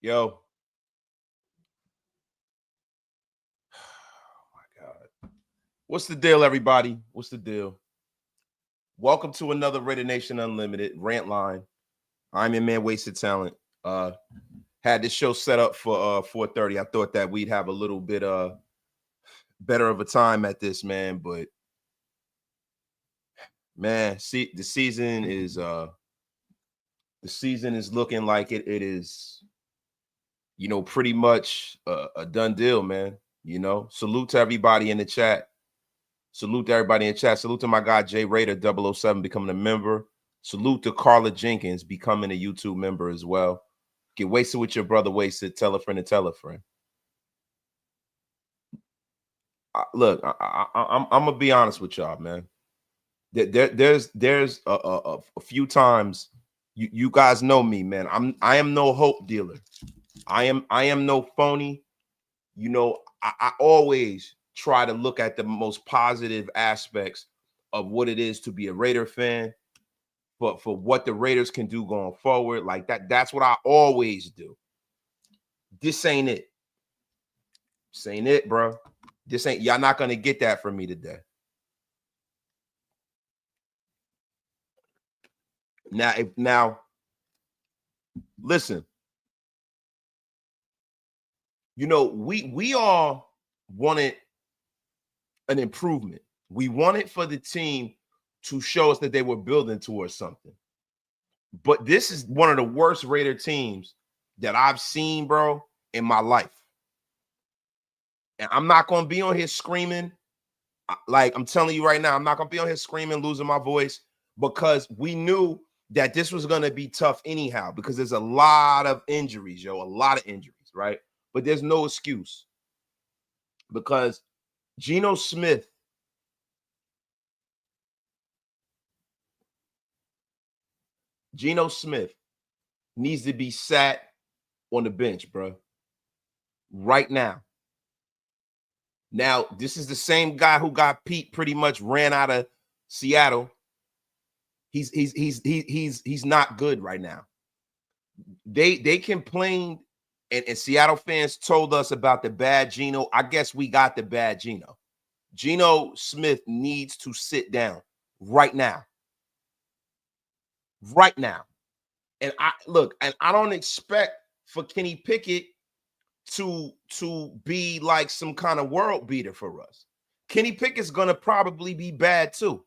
Yo. Oh my God. What's the deal, everybody? What's the deal? Welcome to another Raider Nation Unlimited Rant Line. I'm your man, Wasted Talent. Had this show set up for 4:30. I thought that we'd have a little bit better of a time at this, man. But man, see, the season is looking like it is, pretty much a done deal, man. Salute to everybody in the chat. Salute to everybody in chat. Salute to my guy Jay Raider 007 becoming a member. Salute to Carla Jenkins becoming a YouTube member as well. Get wasted with your brother, wasted. Tell a friend and tell a friend. Look, I'm gonna be honest with y'all, man. There's a few times you guys know me, man. I am no hope dealer. I am no phony. I always try to look at the most positive aspects of what it is to be a Raider fan, but for what the Raiders can do going forward, like that's what I always do. This ain't it. This ain't it, bro. Y'all not gonna get that from me today. Now, listen. We all wanted an improvement. We wanted for the team to show us that they were building towards something. But this is one of the worst Raider teams that I've seen, bro, in my life. And I'm not going to be on here screaming. Like I'm telling you right now, I'm not going to be on here screaming, losing my voice, because we knew that this was going to be tough anyhow, because there's a lot of injuries, a lot of injuries, right? But there's no excuse, because Geno Smith needs to be sat on the bench, bro. Right now. Now, this is the same guy who got Pete pretty much ran out of Seattle. He's not good right now. They complained, and Seattle fans told us about the bad Geno. I guess we got the bad Geno. Geno Smith needs to sit down right now. Right now. And I don't expect for Kenny Pickett to be like some kind of world beater for us. Kenny Pickett's going to probably be bad too.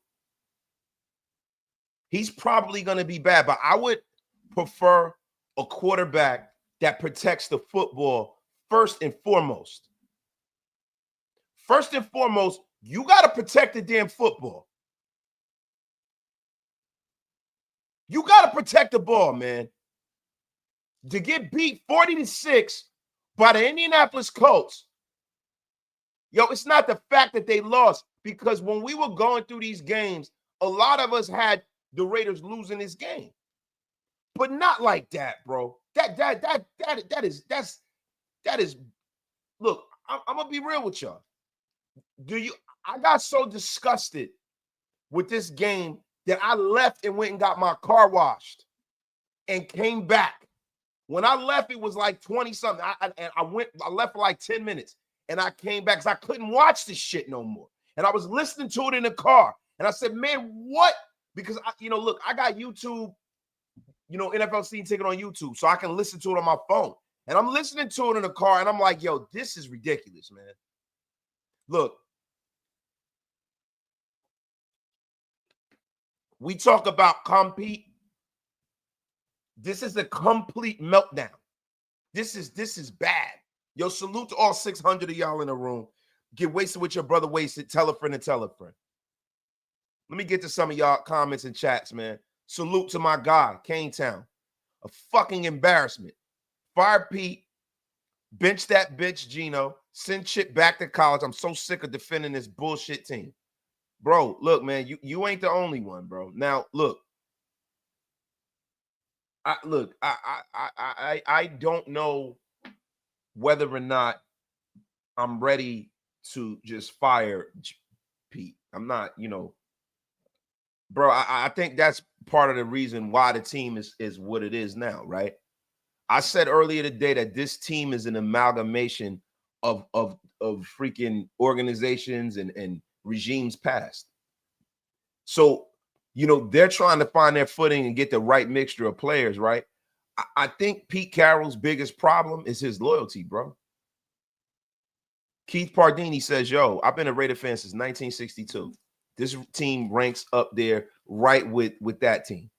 He's probably going to be bad, but I would prefer a quarterback that protects the football first and foremost. First and foremost, you got to protect the damn football. You got to protect the ball, man. To get beat 40-6 by the Indianapolis Colts, it's not the fact that they lost, because when we were going through these games, a lot of us had the Raiders losing this game, but not like that, bro. That is. Look, I'm gonna be real with y'all. I got so disgusted with this game that I left and went and got my car washed and came back. When I left, it was like 20 something. I left for like 10 minutes and I came back because I couldn't watch this shit no more. And I was listening to it in the car. And I said, man, what? Because look, I got YouTube, NFL Season Ticket on YouTube, so I can listen to it on my phone. And I'm listening to it in the car, and I'm like, yo, this is ridiculous, man. Look, we talk about compete. This is a complete meltdown. This is bad. Yo, salute to all 600 of y'all in the room. Get wasted with your brother, wasted. Tell a friend and tell a friend. Let me get to some of y'all comments and chats, man. Salute to my guy, Kane Town. A fucking embarrassment. Fire Pete. Bench that bitch, Geno. Send shit back to college. I'm so sick of defending this bullshit team. Bro, look, man, you ain't the only one, bro. Now, look. I don't know whether or not I'm ready to just fire Pete. I'm not, bro. I think that's part of the reason why the team is what it is now, right? I said earlier today that this team is an amalgamation of freaking organizations and regimes past. So, you know, they're trying to find their footing and get the right mixture of players, right? I think Pete Carroll's biggest problem is his loyalty, bro. Keith Pardini says, yo, I've been a Raider fan since 1962. This team ranks up there right with that team.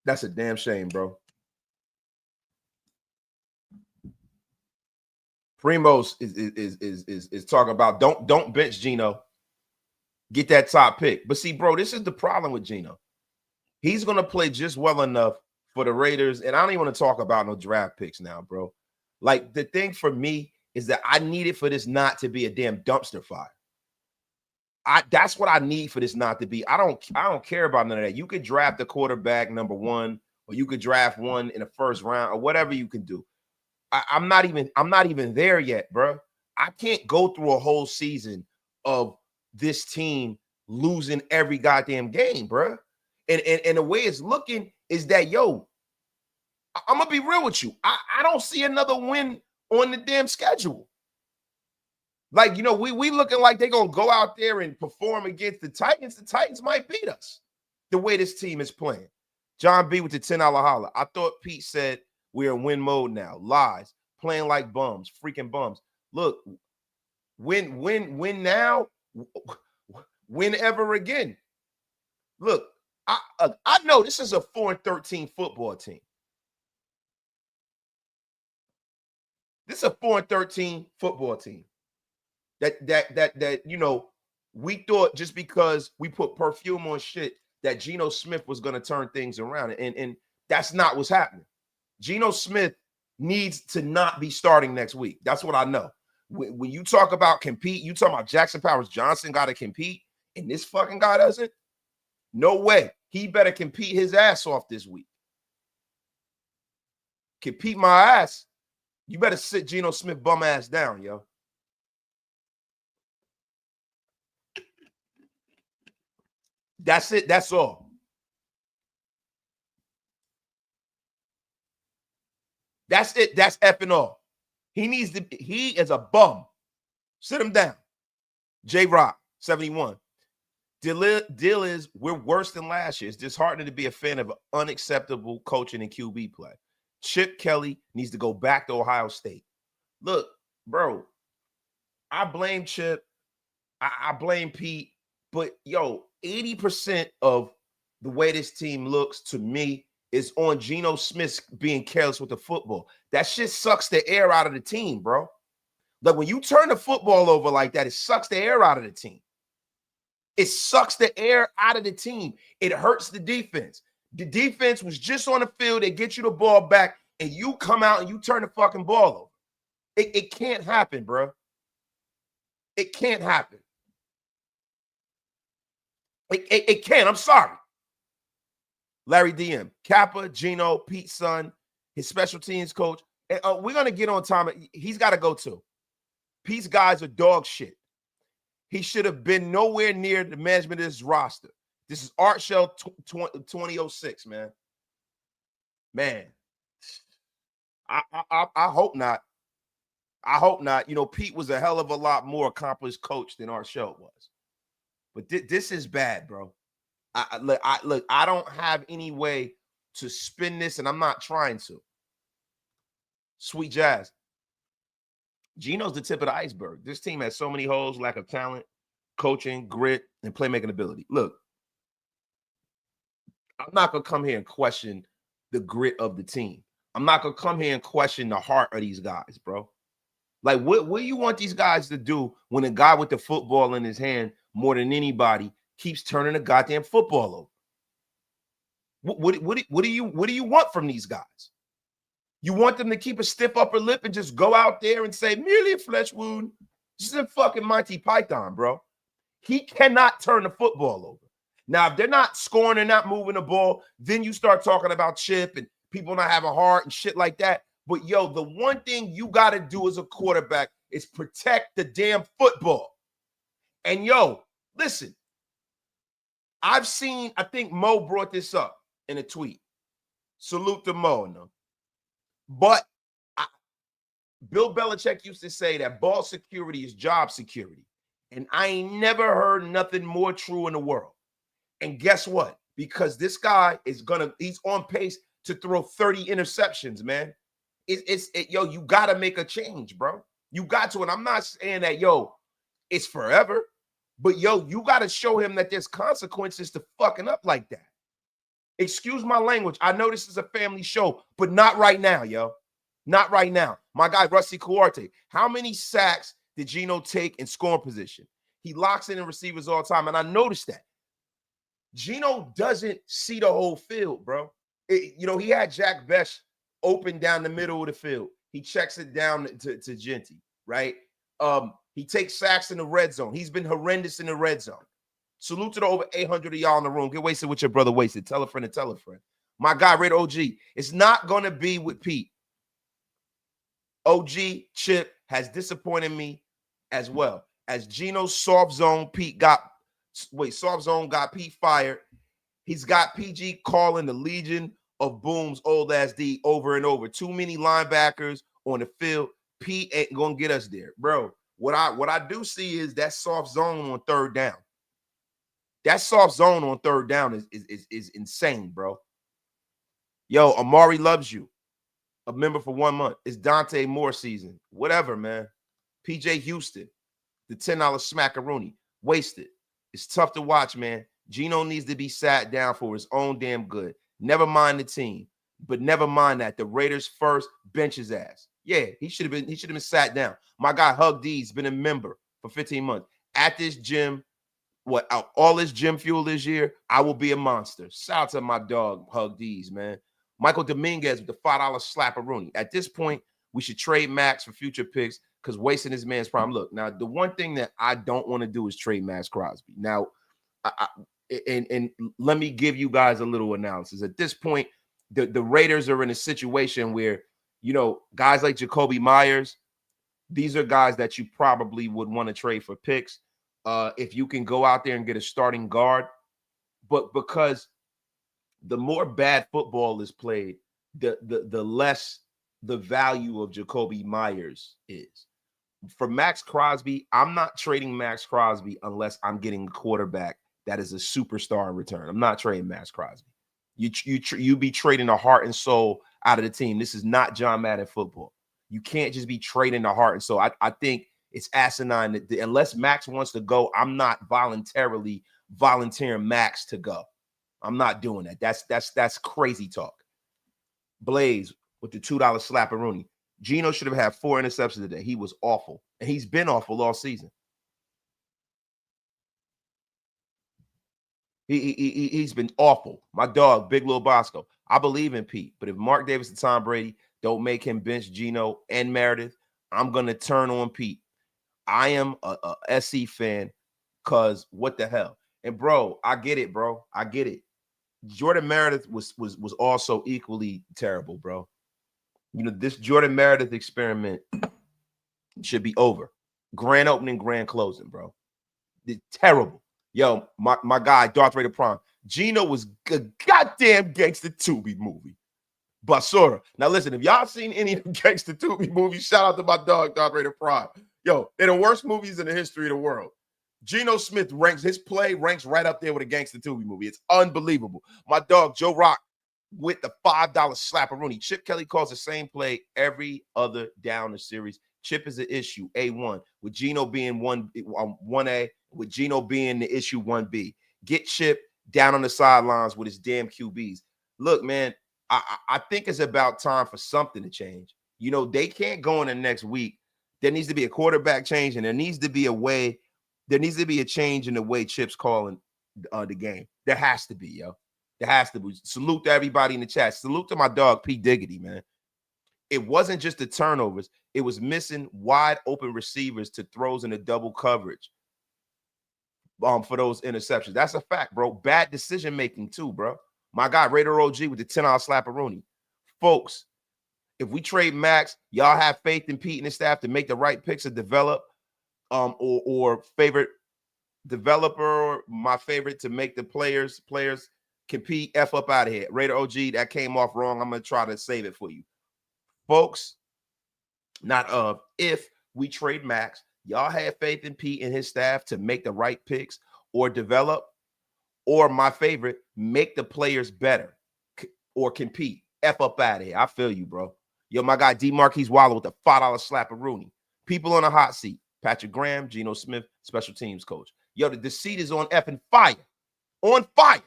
That's a damn shame, bro. Primos is talking about don't bench Geno. Get that top pick. But see, bro, this is the problem with Geno. He's going to play just well enough for the Raiders. And I don't even want to talk about no draft picks now, bro. Like, the thing for me is that I need it for this not to be a damn dumpster fire. That's what I need for this not to be. I don't care about none of that. You could draft the quarterback number 1, or you could draft one in the first round, or whatever you can do. I'm not even there yet, bro. I can't go through a whole season of this team losing every goddamn game, bro. And the way it's looking is that, yo, I'm gonna be real with you. I don't see another win on the damn schedule. Like, you know, we looking like they're gonna go out there and perform against the Titans. The Titans might beat us the way this team is playing. John B with the $10 holla. I thought Pete said we're in win mode now. Lies. Playing like bums. Freaking bums. Look, win now, win ever again. Look, I know this is a 4-13 football team. This is a 4-13 football team. That you know, we thought just because we put perfume on shit that Geno Smith was going to turn things around, and that's not what's happening. Geno Smith needs to not be starting next week. That's what I know. When you talk about compete, you talking about Jackson Powers Johnson got to compete, and this fucking guy doesn't? No way. He better compete his ass off this week. Compete my ass. You better sit Geno Smith bum ass down, yo. That's it. That's all. That's it. That's effing all. He is a bum. Sit him down. J-Rock, 71. Deal is we're worse than last year. It's disheartening to be a fan of unacceptable coaching and QB play. Chip Kelly needs to go back to Ohio State. Look, bro, I blame Chip. I blame Pete. But, yo, 80% of the way this team looks to me is on Geno Smith being careless with the football. That shit sucks the air out of the team, bro. Like, when you turn the football over like that, it sucks the air out of the team. It sucks the air out of the team. It hurts the defense. The defense was just on the field. They get you the ball back, and you come out and you turn the fucking ball over. It can't happen, bro. It can't happen. It can't. I'm sorry. Larry DM, Kappa, Geno, Pete's son, his special teams coach. And, we're going to get on time. He's got to go too. Pete's guys are dog shit. He should have been nowhere near the management of this roster. This is Art Shell 2006, man. Man, I hope not. I hope not. You know, Pete was a hell of a lot more accomplished coach than Art Shell was. But this is bad, bro. Look, I don't have any way to spin this, and I'm not trying to. Sweet Jazz. Geno's the tip of the iceberg. This team has so many holes, lack of talent, coaching, grit, and playmaking ability. Look, I'm not going to come here and question the grit of the team. I'm not going to come here and question the heart of these guys, bro. Like, what do you want these guys to do when a guy with the football in his hand more than anybody keeps turning the goddamn football over? What do you want from these guys? You want them to keep a stiff upper lip and just go out there and say, merely a flesh wound? This is fucking Monty Python, bro. He cannot turn the football over. Now, if they're not scoring and not moving the ball, then you start talking about Chip and people not having heart and shit like that. But, yo, the one thing you got to do as a quarterback is protect the damn football. And, yo, listen, I think Mo brought this up in a tweet. Salute to Mo. No. But Bill Belichick used to say that ball security is job security. And I ain't never heard nothing more true in the world. And guess what? Because this guy he's on pace to throw 30 interceptions, man. Yo, you got to make a change, bro. You got to. And I'm not saying that, yo, it's forever. But, yo, you got to show him that there's consequences to fucking up like that. Excuse my language. I know this is a family show, but not right now, yo. Not right now. My guy, Rusty Cuarte, how many sacks did Geno take in scoring position? He locks in receivers all the time, and I noticed that. Geno doesn't see the whole field, bro. He had Jack Bech open down the middle of the field. He checks it down to Jeanty, right? He takes sacks in the red zone. He's been horrendous in the red zone. Salute to the over 800 of y'all in the room. Get wasted with your brother wasted. Tell a friend and tell a friend. My guy, Raider OG. It's not going to be with Pete. OG Chip has disappointed me as well. As Geno's soft zone got Pete fired. He's got PG calling the Legion of Boom's old ass D over and over. Too many linebackers on the field. Pete ain't gonna get us there, bro. What I do see is that soft zone on third down. That soft zone on third down is insane, bro. Yo, Amari loves you. A member for 1 month. It's Dante Moore season. Whatever, man. PJ Houston. The $10 smackaroonie. Wasted. It's tough to watch, man. Geno needs to be sat down for his own damn good. Never mind the team. But never mind that. The Raiders first bench his ass. Yeah, he should have been sat down. My guy Hug D's been a member for 15 months. At this gym, all this gym fuel this year, I will be a monster. Shout out to my dog, Hug D's, man. Michael Dominguez with the $5 slapperoonie. At this point, we should trade Max for future picks because wasting his man's prime. Look, now, the one thing that I don't want to do is trade Max Crosby. Now, and let me give you guys a little analysis. At this point, the Raiders are in a situation where, guys like Jacoby Myers, these are guys that you probably would want to trade for picks if you can go out there and get a starting guard. But because the more bad football is played, the less the value of Jacoby Myers is. For Max Crosby, I'm not trading Max Crosby unless I'm getting a quarterback that is a superstar in return. I'm not trading Max Crosby. You be trading the heart and soul out of the team. This is not John Madden football. You can't just be trading the heart and soul. I think it's asinine that unless Max wants to go, I'm not volunteering Max to go. I'm not doing that. That's crazy talk. Blaze with the $2 slapperoonie. Geno should have had 4 interceptions today. He was awful. And he's been awful all season. He's been awful. My dog, Big Lil Bosco. I believe in Pete. But if Mark Davis and Tom Brady don't make him bench Geno and Meredith, I'm going to turn on Pete. I am a SC fan because what the hell? And, bro, I get it, bro. I get it. Jordan Meredith was also equally terrible, bro. This Jordan Meredith experiment should be over. Grand opening, grand closing, bro. It's terrible. Yo, my guy, Darth Vader Prime. Geno was a goddamn Gangsta Tubi movie. Basura. Now, listen, if y'all seen any of the Gangsta Tubi movies, shout out to my dog, Darth Vader Prime. Yo, they're the worst movies in the history of the world. Geno Smith his play ranks right up there with a Gangsta Tubi movie. It's unbelievable. My dog, Joe Rock, with the $5 slapperoonie. Chip Kelly calls the same play every other down the series. Chip is an issue, A1, with Geno being 1A, with Geno being the issue 1B. Get Chip down on the sidelines with his damn QBs. Look, man, I think it's about time for something to change. They can't go in the next week. There needs to be a quarterback change, and there needs to be a change in the way Chip's calling the game. There has to be, yo. There has to be. Salute to everybody in the chat. Salute to my dog, P. Diggity, man. It wasn't just the turnovers. It was missing wide open receivers to throws in the double coverage for those interceptions. That's a fact, bro. Bad decision-making too, bro. My guy, Raider OG with the $10 slapperoonie. Folks, if we trade Max, y'all have faith in Pete and his staff to make the right picks to develop or favorite developer, my favorite to make the players compete F up out of here. Raider OG, that came off wrong. I'm going to try to save it for you. folks, not if we trade Max, y'all have faith in Pete and his staff to make the right picks or develop, or my favorite, make the players better or compete. F up out of here. I feel you, bro. Yo, my guy D Marquise Waller with a $5 slap of Rooney. People on the hot seat. Patrick Graham, Geno Smith, special teams coach. Yo, the seat is on effing fire. On fire.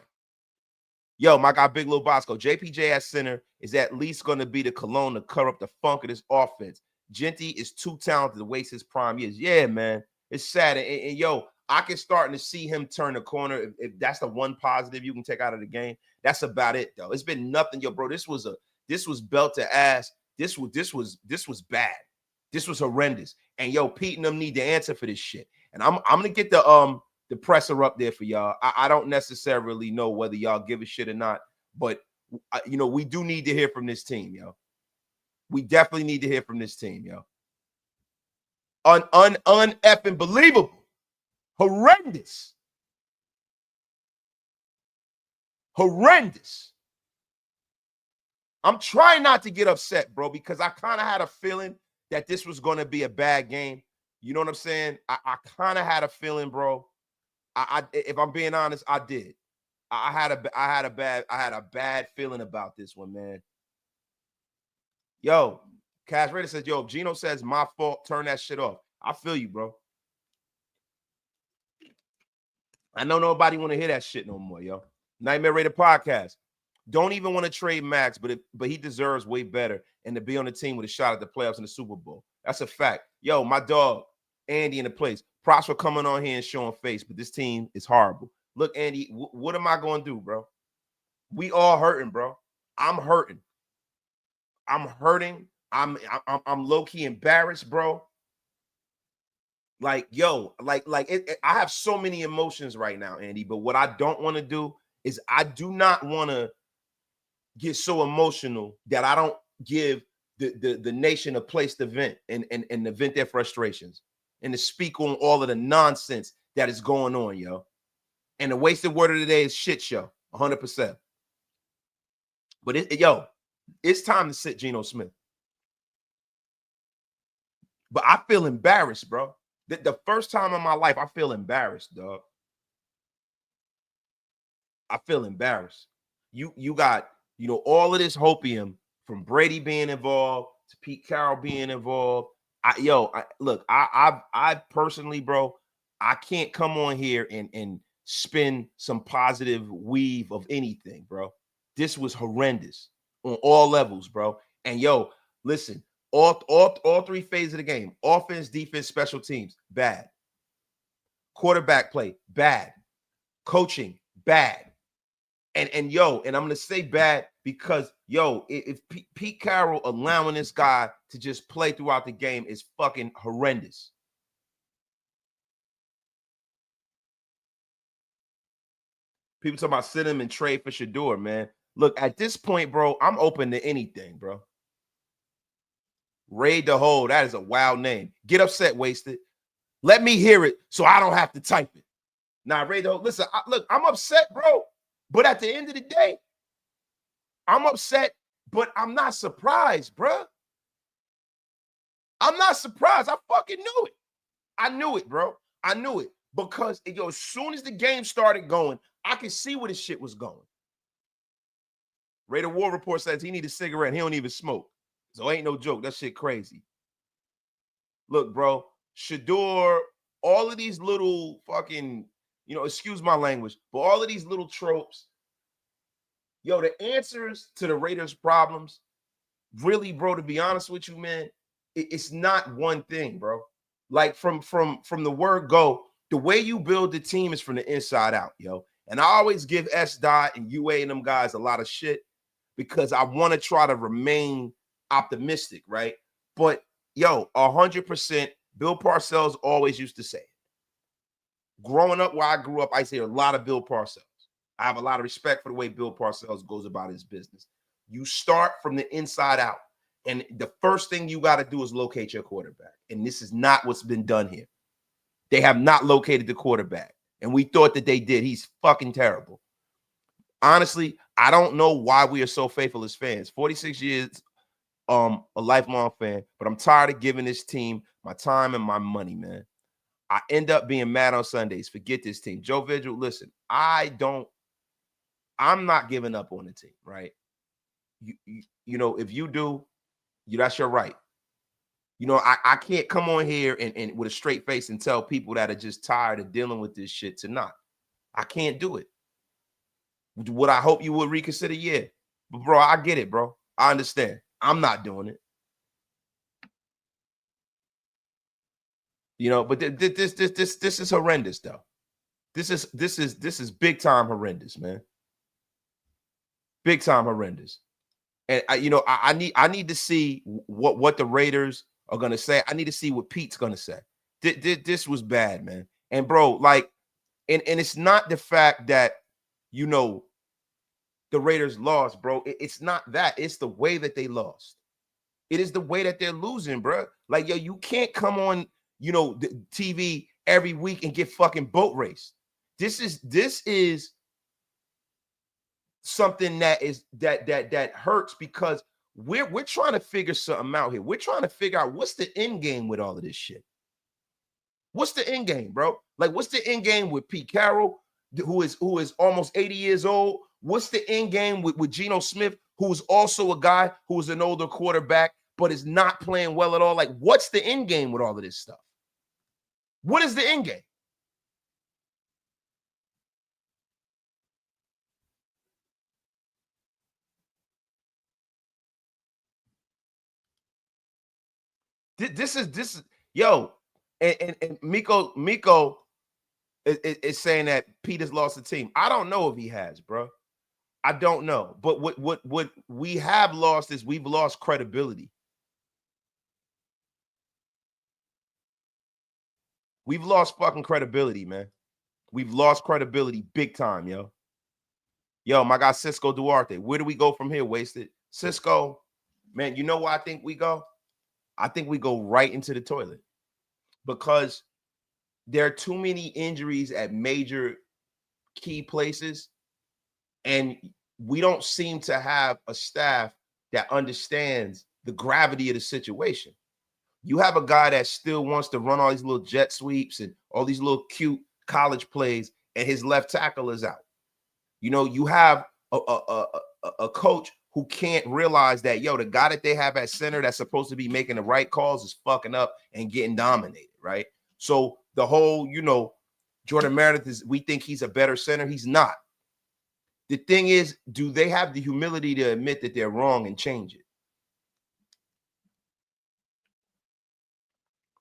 Yo, my guy Big Lil Bosco. JPJ at center is at least going to be the cologne to cover up the funk of this offense. Jeanty is too talented to waste his prime years. Yeah, man. It's sad. And yo, I can starting to see him turn the corner. If that's the one positive you can take out of the game, that's about it, though. It's been nothing, yo, bro. This was belt to ass. This was bad. This was horrendous. And yo, Pete and them need to answer for this shit. And I'm gonna get the presser up there for y'all. I don't necessarily know whether y'all give a shit or not, but you know, we do need to hear from this team, yo. We definitely need to hear from this team, yo. Uneffing believable. Horrendous. Horrendous. I'm trying not to get upset, bro, because I kind of had a feeling that this was going to be a bad game. You know what I'm saying? I kind of had a feeling, bro. If I'm being honest, I did. I had a bad feeling about this one, man. Yo, Cash Raider says, yo, if Geno says my fault, turn that shit off. I feel you, bro. I know nobody want to hear that shit no more, yo. Nightmare Raider podcast. Don't even want to trade Max, but he deserves way better and to be on the team with a shot at the playoffs in the Super Bowl. That's a fact. Yo, my dog, Andy in the place. Props for coming on here and showing face, but this team is horrible. Look, Andy, what am I going to do, bro? We all hurting, bro. I'm hurting. I'm hurting. I'm low-key embarrassed, bro. Like, yo, I have so many emotions right now, Andy, but what I don't want to do is I do not want to get so emotional that I don't give the nation a place to vent and vent their frustrations and to speak on all of the nonsense that is going on, yo. And the wasted word of the day is shit show, 100%. But it's time to sit Geno Smith. But I feel embarrassed, bro. The first time in my life, I feel embarrassed, dog. I feel embarrassed. You got, you know, all of this hopium from Brady being involved to Pete Carroll being involved. I personally, bro, I can't come on here and spin some positive weave of anything, bro. This was horrendous on all levels, bro. And yo, listen, all three phases of the game: offense, defense, special teams, bad. Quarterback play, bad. Coaching, bad. And I'm gonna say bad because if Pete Carroll allowing this guy to just play throughout the game is fucking horrendous. People talking about sit him and trade for Shador, man. Look, at this point, bro, I'm open to anything, bro. Raid the Hole, that is a wild name. Get upset, Wasted. Let me hear it so I don't have to type it. Now, Raid the Hole, listen, look, I'm upset, bro. But at the end of the day, I'm upset, but I'm not surprised, bro. I'm not surprised. I fucking knew it. I knew it, bro. I knew it. Because, as soon as the game started going, I could see where this shit was going. Raider War Report says he need a cigarette. He don't even smoke. So ain't no joke. That shit crazy. Look, bro, Shador, all of these little fucking, excuse my language, but all of these little tropes, the answers to the Raiders' problems, really, bro, to be honest with you, man, it's not one thing, bro. Like from the word go, the way you build the team is from the inside out, yo. And I always give S. Dot and UA and them guys a lot of shit because I want to try to remain optimistic, right? But 100%, Bill Parcells always used to say it. Growing up where I grew up, I say a lot of Bill Parcells. I have a lot of respect for the way Bill Parcells goes about his business. You start from the inside out. And the first thing you got to do is locate your quarterback. And this is not what's been done here. They have not located the quarterback. And we thought that they did. He's fucking terrible. Honestly, I don't know why we are so faithful as fans. 46 years a lifelong fan, but I'm tired of giving this team my time and my money, man. I end up being mad on Sundays. Forget this team. Joe Vigil, listen, I'm not giving up on the team, right? You know, if you do, that's your right. You know, I can't come on here and with a straight face and tell people that are just tired of dealing with this shit to not. I can't do it. Would I hope you would reconsider? Yeah. But bro, I get it, bro. I understand. I'm not doing it. You know, but this is horrendous, though. This is big time horrendous, man. Big time horrendous. And I need to see what the Raiders are gonna say. I need to see what Pete's gonna say. This was bad, man. And bro, like, and it's not the fact that the Raiders lost, bro. It's not that. It's the way that they lost. It is the way that they're losing, bro. Like, yo, you can't come on, the TV every week and get fucking boat raced. This is something that hurts, because we're trying to figure something out here. We're trying to figure out what's the end game with all of this shit. What's the end game, bro? Like, what's the end game with Pete Carroll, who is almost 80 years old? What's the end game with Geno Smith, who is also a guy who is an older quarterback but is not playing well at all? Like, what's the end game with all of this stuff? What is the end game? This is yo, and Miko is saying that Pete has lost the team. I don't know if he has, bro. I don't know. But what we have lost is we've lost credibility. We've lost fucking credibility, man. We've lost credibility big time, yo. Yo, my guy Cisco Duarte. Where do we go from here, Wasted? Cisco, man, you know where I think we go? I think we go right into the toilet, because there are too many injuries at major key places, and we don't seem to have a staff that understands the gravity of the situation. You have a guy that still wants to run all these little jet sweeps and all these little cute college plays, and his left tackle is out. You have a coach who can't realize that, yo, the guy that they have at center that's supposed to be making the right calls is fucking up and getting dominated, right? So the whole, Jordan Meredith we think he's a better center. He's not. The thing is, do they have the humility to admit that they're wrong and change it?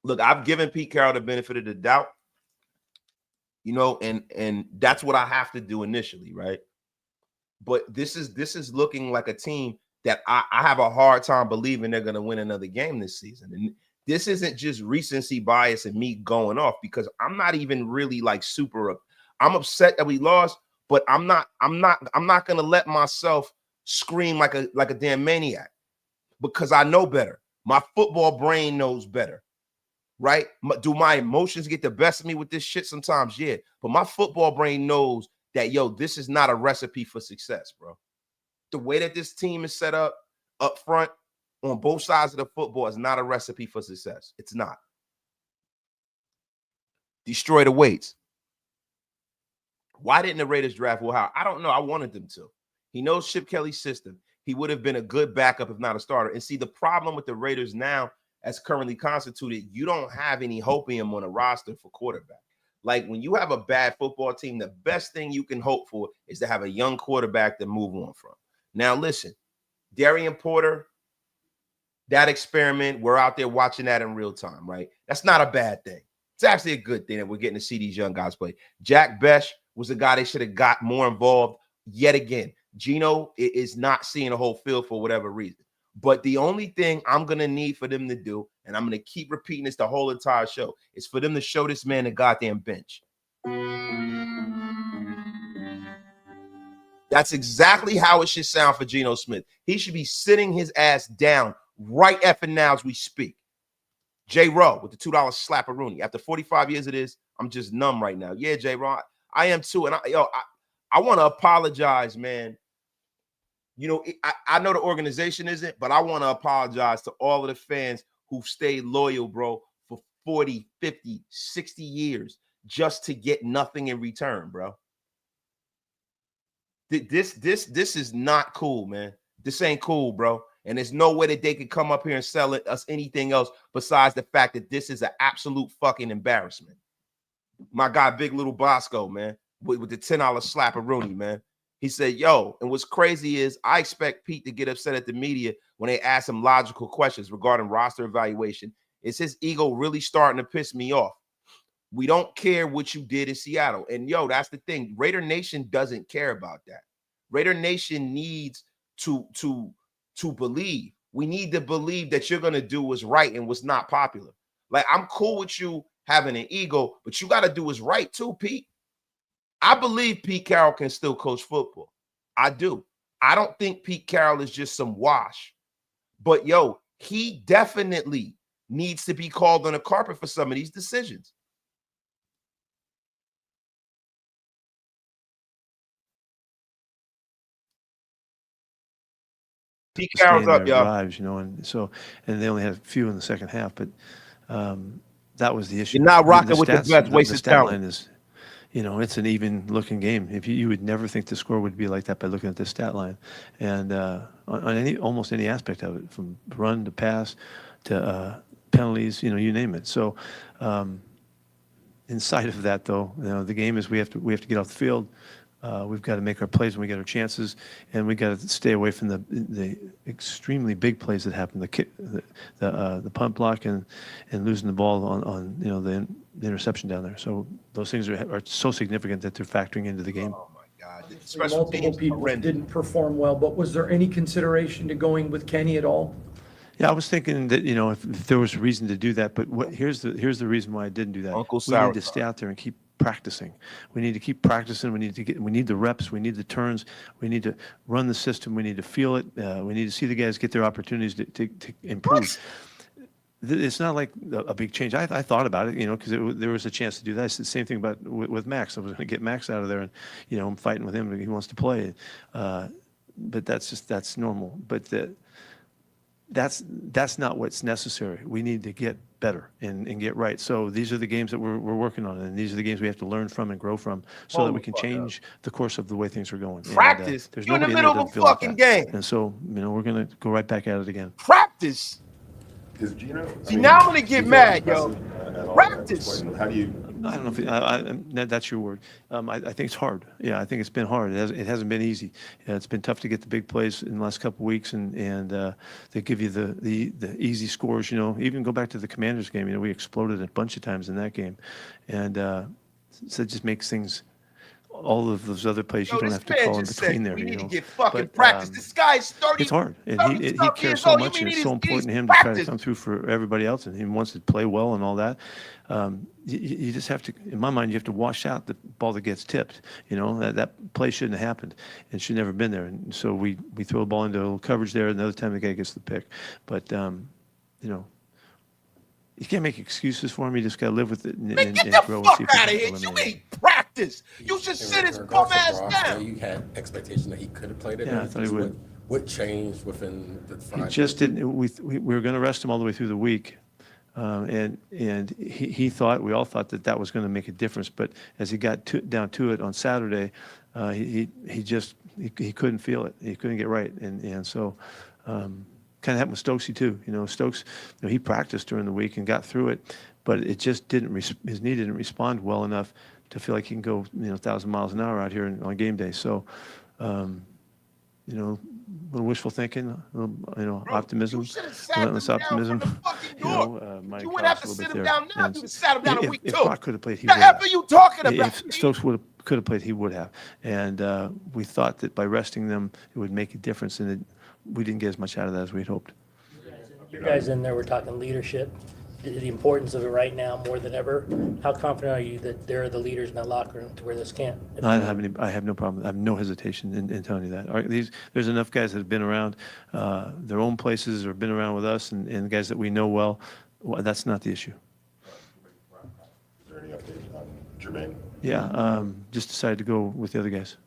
Look, I've given Pete Carroll the benefit of the doubt, and that's what I have to do initially, right? But this is looking like a team that I have a hard time believing they're going to win another game this season. And this isn't just recency bias and me going off, because I'm not even really like super up. I'm upset that we lost, but I'm not going to let myself scream like a damn maniac, because I know better. My football brain knows better. Right? Do my emotions get the best of me with this shit sometimes? Yeah. But my football brain knows that, yo, this is not a recipe for success, bro. The way that this team is set up front on both sides of the football is not a recipe for success. It's not. Destroy the weights. Why didn't the Raiders draft Will Howard? I don't know. I wanted them to. He knows Chip Kelly's system. He would have been a good backup, if not a starter. And see, the problem with the Raiders now, as currently constituted, you don't have any hopium on a roster for quarterback. Like, when you have a bad football team, the best thing you can hope for is to have a young quarterback to move on from. Now, listen, Darian Porter, that experiment, we're out there watching that in real time, right? That's not a bad thing. It's actually a good thing that we're getting to see these young guys play. Jack Besh was a guy they should have got more involved yet again. Geno is not seeing a whole field for whatever reason. But the only thing I'm going to need for them to do, and I'm going to keep repeating this the whole entire show, is for them to show this man the goddamn bench. That's exactly how it should sound for Geno Smith. He should be sitting his ass down right effing now as we speak. J. Rowe with the $2 slap-a-rooney. After 45 years of this, I'm just numb right now. Yeah, J. Rowe, I am too. And I want to apologize, man. I know the organization isn't, but I want to apologize to all of the fans who've stayed loyal, bro, for 40, 50, 60 years just to get nothing in return, bro. This is not cool, man. This ain't cool, bro. And there's no way that they could come up here and sell us anything else besides the fact that this is an absolute fucking embarrassment. My guy, Big Little Bosco, man, with the $10 slapperoonie, man. He said, yo, and what's crazy is I expect Pete to get upset at the media when they ask him logical questions regarding roster evaluation. Is his ego really starting to piss me off? We don't care what you did in Seattle. And, yo, that's the thing. Raider Nation doesn't care about that. Raider Nation needs to believe. We need to believe that you're going to do what's right and what's not popular. Like, I'm cool with you having an ego, but you got to do what's right too, Pete. I believe Pete Carroll can still coach football. I do. I don't think Pete Carroll is just some wash. But, yo, he definitely needs to be called on the carpet for some of these decisions. Pete Carroll's up, y'all. Drives, and they only had a few in the second half, but that was the issue. You're not rocking with the best, wasted talent. Is, it's an even-looking game. If you would never think the score would be like that by looking at the stat line, and on almost any aspect of it, from run to pass to penalties, you name it. So, inside of that, though, the game is we have to get off the field. We've got to make our plays when we get our chances, and we got to stay away from the extremely big plays that happen. The kick, the punt block, and losing the ball on the interception down there. So those things are so significant that they're factoring into the game. Oh my God! Multiple people didn't perform well, but was there any consideration to going with Kenny at all? Yeah, I was thinking that if there was a reason to do that, but here's the reason why I didn't do that. We need to stay out there and keep practicing. We need to keep practicing. We need the reps. We need the turns. We need to run the system. We need to feel it. We need to see the guys get their opportunities to improve. It's not like a big change. I thought about it, because there was a chance to do that. It's the same thing with Max. I was going to get Max out of there, and I'm fighting with him. He wants to play, but that's normal. But that's not what's necessary. We need to get better and get right. So these are the games that we're working on, and these are the games we have to learn from and grow from, so that we can change the course of the way things are going. Practice. There's You're in the middle of a fucking game, and so we're gonna go right back at it again. Practice. Is Geno? See, now I'm gonna get mad, yo. Practice. How do you? I don't know if that's your word. I think it's hard. Yeah, I think it's been hard. It hasn't been easy. It's been tough to get the big plays in the last couple of weeks, and they give you the easy scores. Even go back to the Commanders game. We exploded a bunch of times in that game, and so it just makes things. All of those other plays, you don't have to call in between there. We need to get fucking practice. This guy's 30. It's hard, and he cares so much, and it's so important to him to try to come through for everybody else, and he wants to play well and all that. You just have to, in my mind, you have to wash out the ball that gets tipped. That play shouldn't have happened. It should never have been there. And so we throw the ball into a little coverage there. Another time the guy gets the pick, but you can't make excuses for him. You just got to live with it and grow. Get the fuck out of here. You ain't practice. You should sit his bum ass down. You had expectation that he could have played it. Yeah, I thought he would. What changed within the 5 He just didn't. We were going to rest him all the way through the week. And he thought, we all thought that was going to make a difference. But as he got down to it on Saturday, he couldn't feel it. He couldn't get right. And so kind of happened with Stokesy too. Stokes, he practiced during the week and got through it, but it just his knee didn't respond well enough to feel like he can go 1,000 miles an hour out here on game day. So, a little wishful thinking, optimism, relentless optimism. You wouldn't have to sit him down now. You sat him down a week too. If Brock could have played, he would have. What are you talking about? If Stokes could have played, he would have. And we thought that by resting them, it would make a difference, and we didn't get as much out of that as we had hoped. You guys in there were talking leadership, the importance of it right now more than ever. How confident are you that they're the leaders in that locker room to where this can't? I have no problem. I have no hesitation in telling you that. There's enough guys that have been around their own places or been around with us, and guys that we know well. That's not the issue. Is there any update on Jermaine? Yeah, just decided to go with the other guys.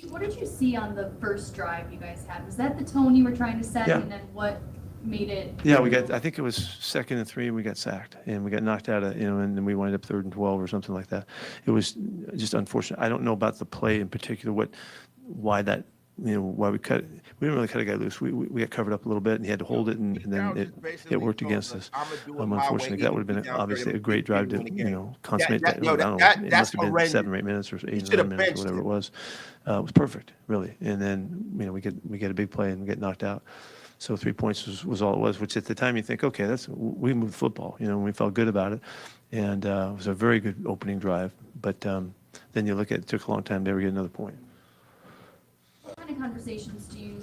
What did you see on the first drive you guys had? Was that the tone you were trying to set? Yeah. And then what made it? Yeah, I think it was 2nd and 3, and we got sacked, and we got knocked out of, and then we wound up 3rd and 12 or something like that. It was just unfortunate. I don't know about the play in particular, why that, why we cut it. We didn't really cut a guy loose. We got covered up a little bit, and he had to hold it, and then it worked against us. Unfortunately, that would have been obviously a great drive to, consummate that. I don't know, it must have been 7 or 8 minutes or 8 or 9 minutes or whatever it was. It was perfect, really. And then, we get a big play and we get knocked out. So 3 points was all it was, which at the time you think, okay, we moved football, we felt good about it. And it was a very good opening drive. But then you look at it took a long time to ever get another point. What kind of conversations do you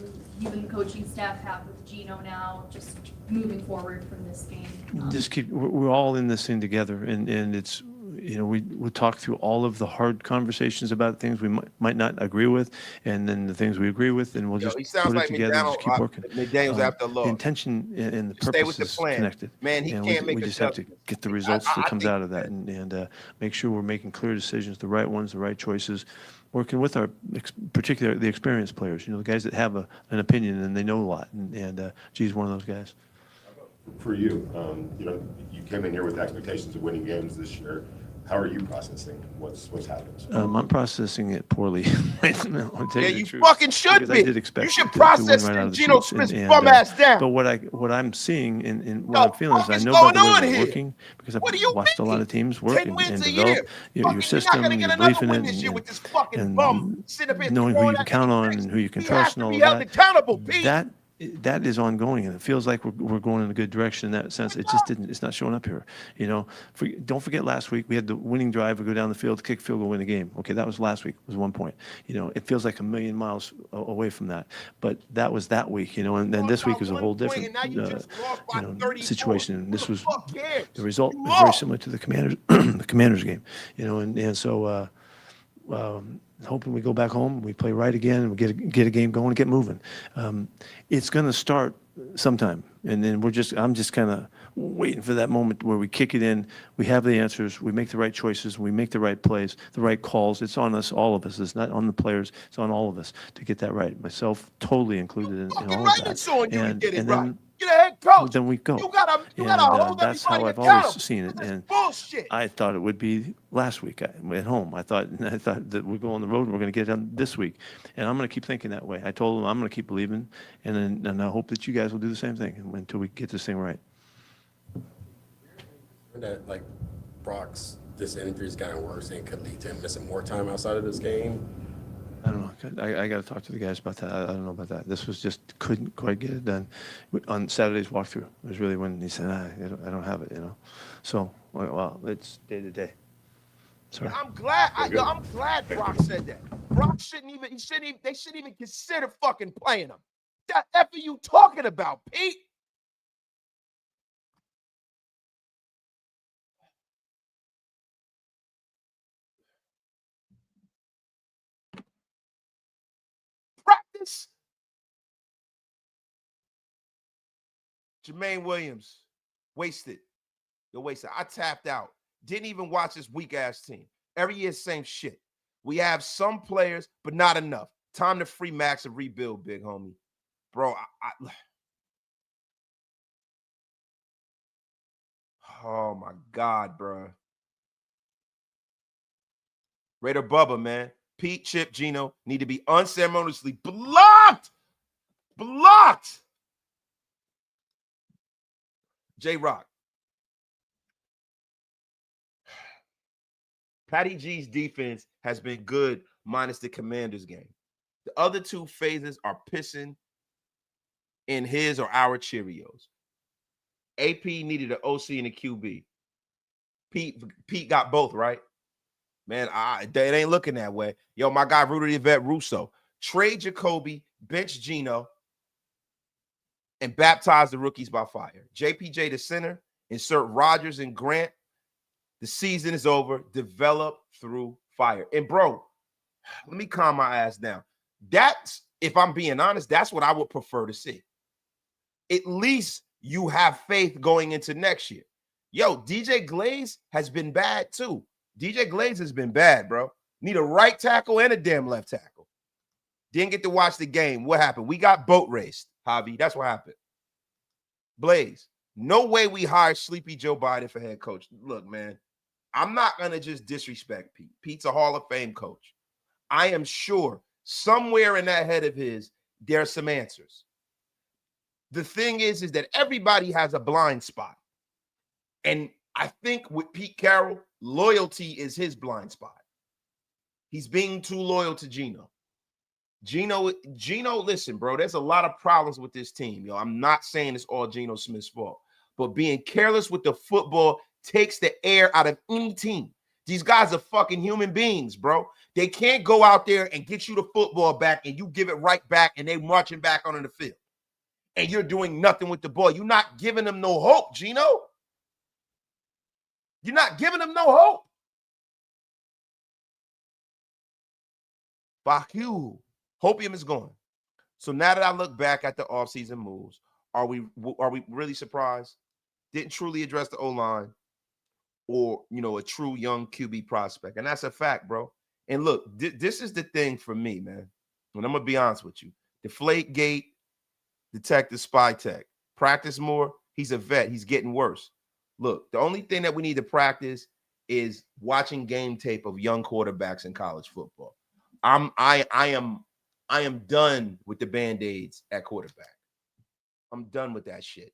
and the coaching staff have with Geno now, just moving forward from this game? Just we're all in this thing together, and it's, we talk through all of the hard conversations about things we might not agree with, and then the things we agree with, and we'll just put it together and just keep working. McDaniel's after a loss. The intention and the Stay with purpose the plan. is connected. Man, he and can't make we just have to adjustments. get the results I that comes think out of that, and make sure we're making clear decisions, the right ones, the right choices, working with our particularly the experienced players, the guys that have an opinion and they know a lot, and G's one of those guys. For you, you came in here with expectations of winning games this year. How are you processing what's happened? I'm processing it poorly. No, Yeah, you fucking should be. I did expect You should to process win right out of the Geno chutes, Smith's and, bum ass down. But what I'm seeing and what The I'm feeling is fuck I is know about the going way on they're here? working because I've What do you watched a lot mean? of teams work 10 and wins a develop year. your Fucking, system, you're not gonna your get belief another in win it, this year and, with this fucking and bum sitting up here knowing who throwing you can at count on picks. and who you can He trust has and to all be of held that. accountable, Pete. That is ongoing, and it feels like we're going in a good direction in that sense. It just didn't. It's not showing up here. Don't forget last week we had the winning drive. We go down the field, kick field goal, win the game. Okay, that was last week. It was 1 point. It feels like a million miles away from that. But that was that week. And then this week is a whole different situation. And this was the result was very similar to the Commanders the Commanders game. And so. Hoping we go back home, we play right again, and we get a game going and get moving. It's going to start sometime, and then I'm just kind of waiting for that moment where we kick it in. We have the answers. We make the right choices. We make the right plays, the right calls. It's on us, all of us. It's not on the players. It's on all of us to get that right. Myself, totally included in all of that. It's on you to get it and right. then You're the head coach. then we go. You gotta hold that's how everybody I've always accountable. seen it. That's And bullshit. I thought it would be last week at home. I thought that we go on the road and we're going to get it done this week. And I'm going to keep thinking that way. I told them I'm going to keep believing, and I hope that you guys will do the same thing until we get this thing right. That Brock's this injury's gotten worse and could lead to him missing more time outside of this game. I don't know. I got to talk to the guys about that. I don't know about that. This was just couldn't quite get it done. On Saturday's walkthrough was really when he said, I don't have it, So, well, it's day to day. Sorry. I'm glad. I'm glad Brock said that. Brock they shouldn't even consider fucking playing him. The F are you talking about, Pete? Practice. Jermaine Williams, wasted. You're wasted. I tapped out. Didn't even watch this weak ass team. Every year, same shit. We have some players, but not enough. Time to free Max and rebuild, big homie. Bro, oh my God, bro. Raider Bubba, man. Pete, Chip, Geno need to be unceremoniously blocked. Blocked. J-Rock. Patty G's defense has been good minus the Commanders game. The other two phases are pissing in his or our Cheerios. AP needed an OC and a QB. Pete got both, right? Man, it ain't looking that way. Yo, my guy Rudy Yvette Russo. Trade Jacoby, bench Geno, and baptize the rookies by fire. JPJ the center, insert Rodgers and Grant. The season is over. Develop through fire. And bro, let me calm my ass down. That's, if I'm being honest, that's what I would prefer to see. At least you have faith going into next year. Yo, DJ Glaze has been bad too. DJ Glaze has been bad, bro. Need a right tackle and a damn left tackle. Didn't get to watch the game. What happened? We got boat raced, Javi. That's what happened. Blaze, no way we hire Sleepy Joe Biden for head coach. Look, man, I'm not going to just disrespect Pete. Pete's a Hall of Fame coach. I am sure somewhere in that head of his, there's some answers. The thing is that everybody has a blind spot. And I think with Pete Carroll, loyalty is his blind spot. He's being too loyal to Geno. Geno, listen, bro, there's a lot of problems with this team. Yo, I'm not saying it's all Geno Smith's fault, but being careless with the football takes the air out of any team. These guys are fucking human beings, bro. They can't go out there and get you the football back and you give it right back and they marching back onto the field. And you're doing nothing with the ball. You're not giving them no hope, Geno. You're not giving them no hope. Fuck you. Hopium is gone. So now that I look back at the offseason moves, are we really surprised? Didn't truly address the O-line or, a true young QB prospect. And that's a fact, bro. And look, this is the thing for me, man. And I'm going to be honest with you. Deflate gate, detective spy tech. Practice more. He's a vet. He's getting worse. Look, the only thing that we need to practice is watching game tape of young quarterbacks in college football. I am done with the Band-Aids at quarterback. I'm done with that shit.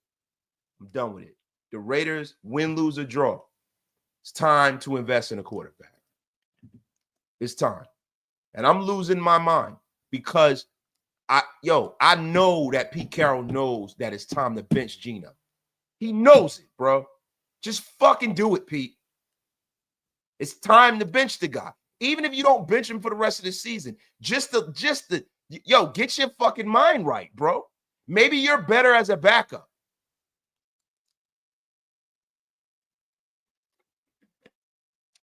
I'm done with it. The Raiders, win, lose, or draw. It's time to invest in a quarterback. It's time. And I'm losing my mind because I know that Pete Carroll knows that it's time to bench Geno. He knows it, bro. Just fucking do it, Pete. It's time to bench the guy. Even if you don't bench him for the rest of the season, get your fucking mind right, bro. Maybe you're better as a backup.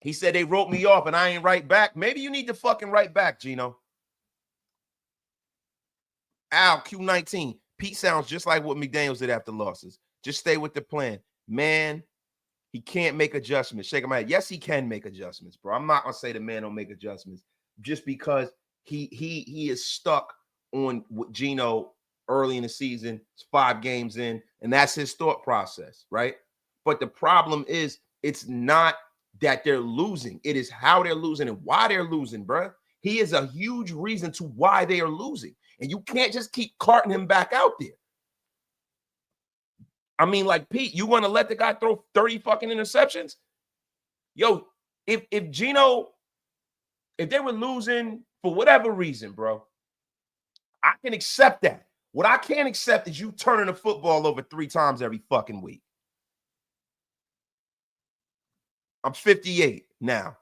He said they wrote me off and I ain't right back. Maybe you need to fucking write back, Geno. Al, Q19. Pete sounds just like what McDaniels did after losses. Just stay with the plan. Man, he can't make adjustments. Shake my head. Yes, he can make adjustments, bro. I'm not going to say the man don't make adjustments just because he is stuck on Geno early in the season. It's 5 games in, and that's his thought process, right? But the problem is it's not that they're losing. It is how they're losing and why they're losing, bro. He is a huge reason to why they are losing. And you can't just keep carting him back out there. I mean, like, Pete, you want to let the guy throw 30 fucking interceptions? Yo, if Geno, if they were losing for whatever reason, bro, I can accept that. What I can't accept is you turning the football over 3 times every fucking week. I'm 58 now.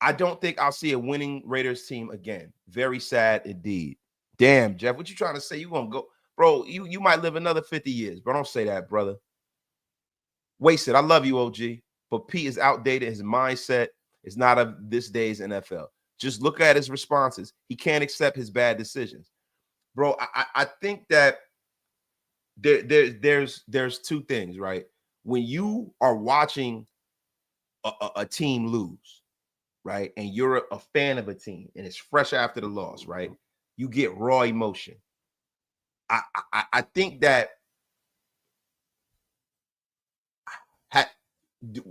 I don't think I'll see a winning Raiders team again. Very sad indeed. Damn, Jeff, what you trying to say? You gonna go, bro? You might live another 50 years, but don't say that, brother. Wasted. I love you, OG, but Pete is outdated. His mindset is not of this day's NFL. Just look at his responses. He can't accept his bad decisions, bro. I think that there's 2 things, right? When you are watching a team lose, right, and you're a fan of a team, and it's fresh after the loss, right? You get raw emotion. I think that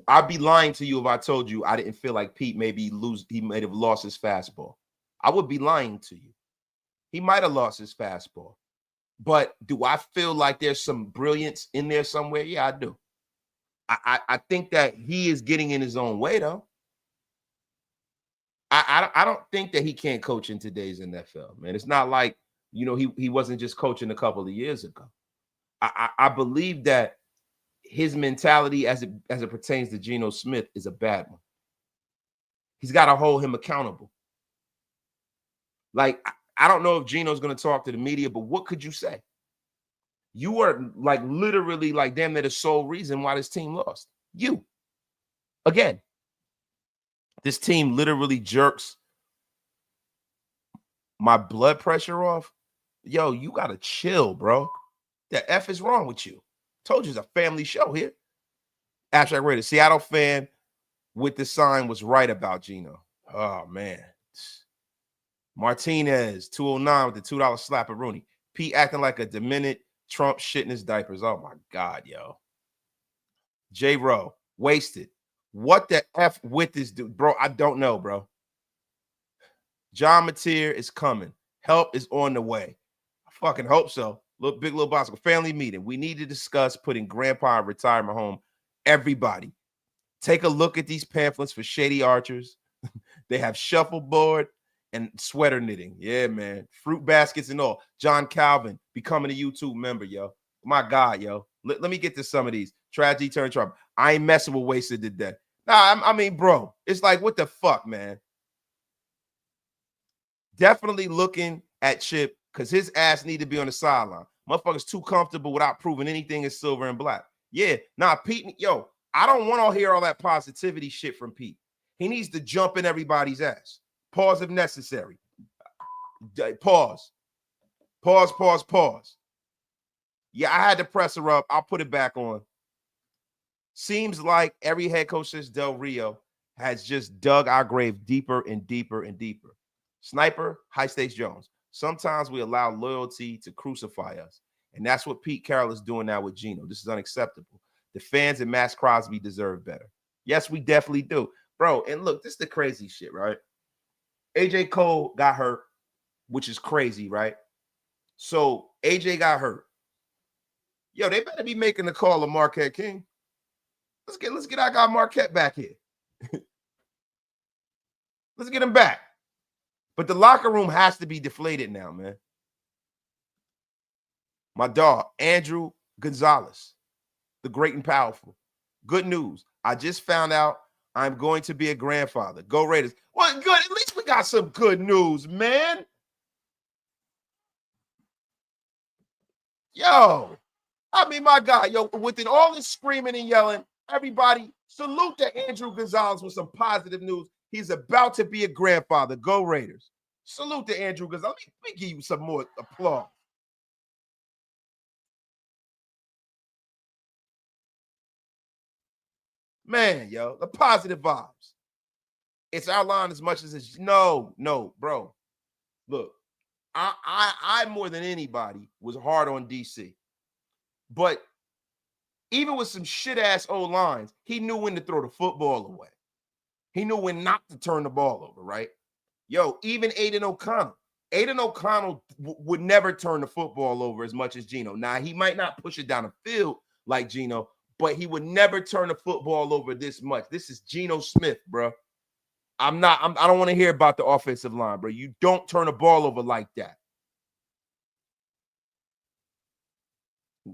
I'd be lying to you if I told you I didn't feel like Pete he might have lost his fastball. I would be lying to you. He might have lost his fastball. But do I feel like there's some brilliance in there somewhere? Yeah, I do. I think that he is getting in his own way, though. I don't think that he can't coach in today's NFL, man. It's not like, he wasn't just coaching a couple of years ago. I believe that his mentality as it pertains to Geno Smith is a bad one. He's got to hold him accountable. Like, I don't know if Geno's going to talk to the media, but what could you say? You are like literally like damn near the sole reason why this team lost. You. Again, this team literally jerks my blood pressure off. Yo, you got to chill, bro. The F is wrong with you. Told you it's a family show here. Abstract Raiders, Seattle fan with the sign was right about Geno. Oh, man. Martinez, 209 with the $2 slap of Rooney. Pete acting like a demented Trump shit in his diapers. Oh my God, yo. J Rowe, wasted. What the F with this dude? Bro, I don't know, bro. John Mateer is coming. Help is on the way. I fucking hope so. Look, Big Little Bosco, family meeting. We need to discuss putting grandpa in retirement home. Everybody, take a look at these pamphlets for shady archers. They have shuffleboard and sweater knitting. Yeah, man. Fruit baskets and all. John Calvin becoming a YouTube member, yo. My God, yo. Let me get to some of these. Tragedy turned Trump. I ain't messing with wasted today. Nah, I mean, bro, it's like, what the fuck, man? Definitely looking at Chip because his ass need to be on the sideline. Motherfucker's too comfortable without proving anything is silver and black. Yeah, nah, Pete, yo, I don't want to hear all that positivity shit from Pete. He needs to jump in everybody's ass. Pause if necessary. Pause. Pause, pause, pause. Yeah, I had to press her up. I'll put it back on. Seems like every head coach since Del Rio has just dug our grave deeper and deeper and deeper. Sniper, High Stakes Jones. Sometimes we allow loyalty to crucify us. And that's what Pete Carroll is doing now with Geno. This is unacceptable. The fans and Max Crosby deserve better. Yes, we definitely do. Bro, and look, this is the crazy shit, right? AJ Cole got hurt, which is crazy, right? So AJ got hurt. Yo, they better be making the call of Marquette King. Let's get our guy Marquette back here. Let's get him back. But the locker room has to be deflated now, man. My dog, Andrew Gonzalez, the great and powerful. Good news. I just found out I'm going to be a grandfather. Go Raiders. Well, good. At least we got some good news, man. Yo, I mean, my God, yo, within all this screaming and yelling, everybody salute to Andrew Gonzalez with some positive news. He's about to be a grandfather. Go Raiders. Salute to Andrew Gonzalez. Let me give you some more applause. Man, yo, the positive vibes. It's our line as much as it's no, bro. Look, I more than anybody was hard on DC. But even with some shit-ass old lines, he knew when to throw the football away. He knew when not to turn the ball over, right? Yo, even Aiden O'Connell. Aiden O'Connell would never turn the football over as much as Geno. Now, he might not push it down the field like Geno, but he would never turn the football over this much. This is Geno Smith, bro. I don't want to hear about the offensive line, bro. You don't turn the ball over like that.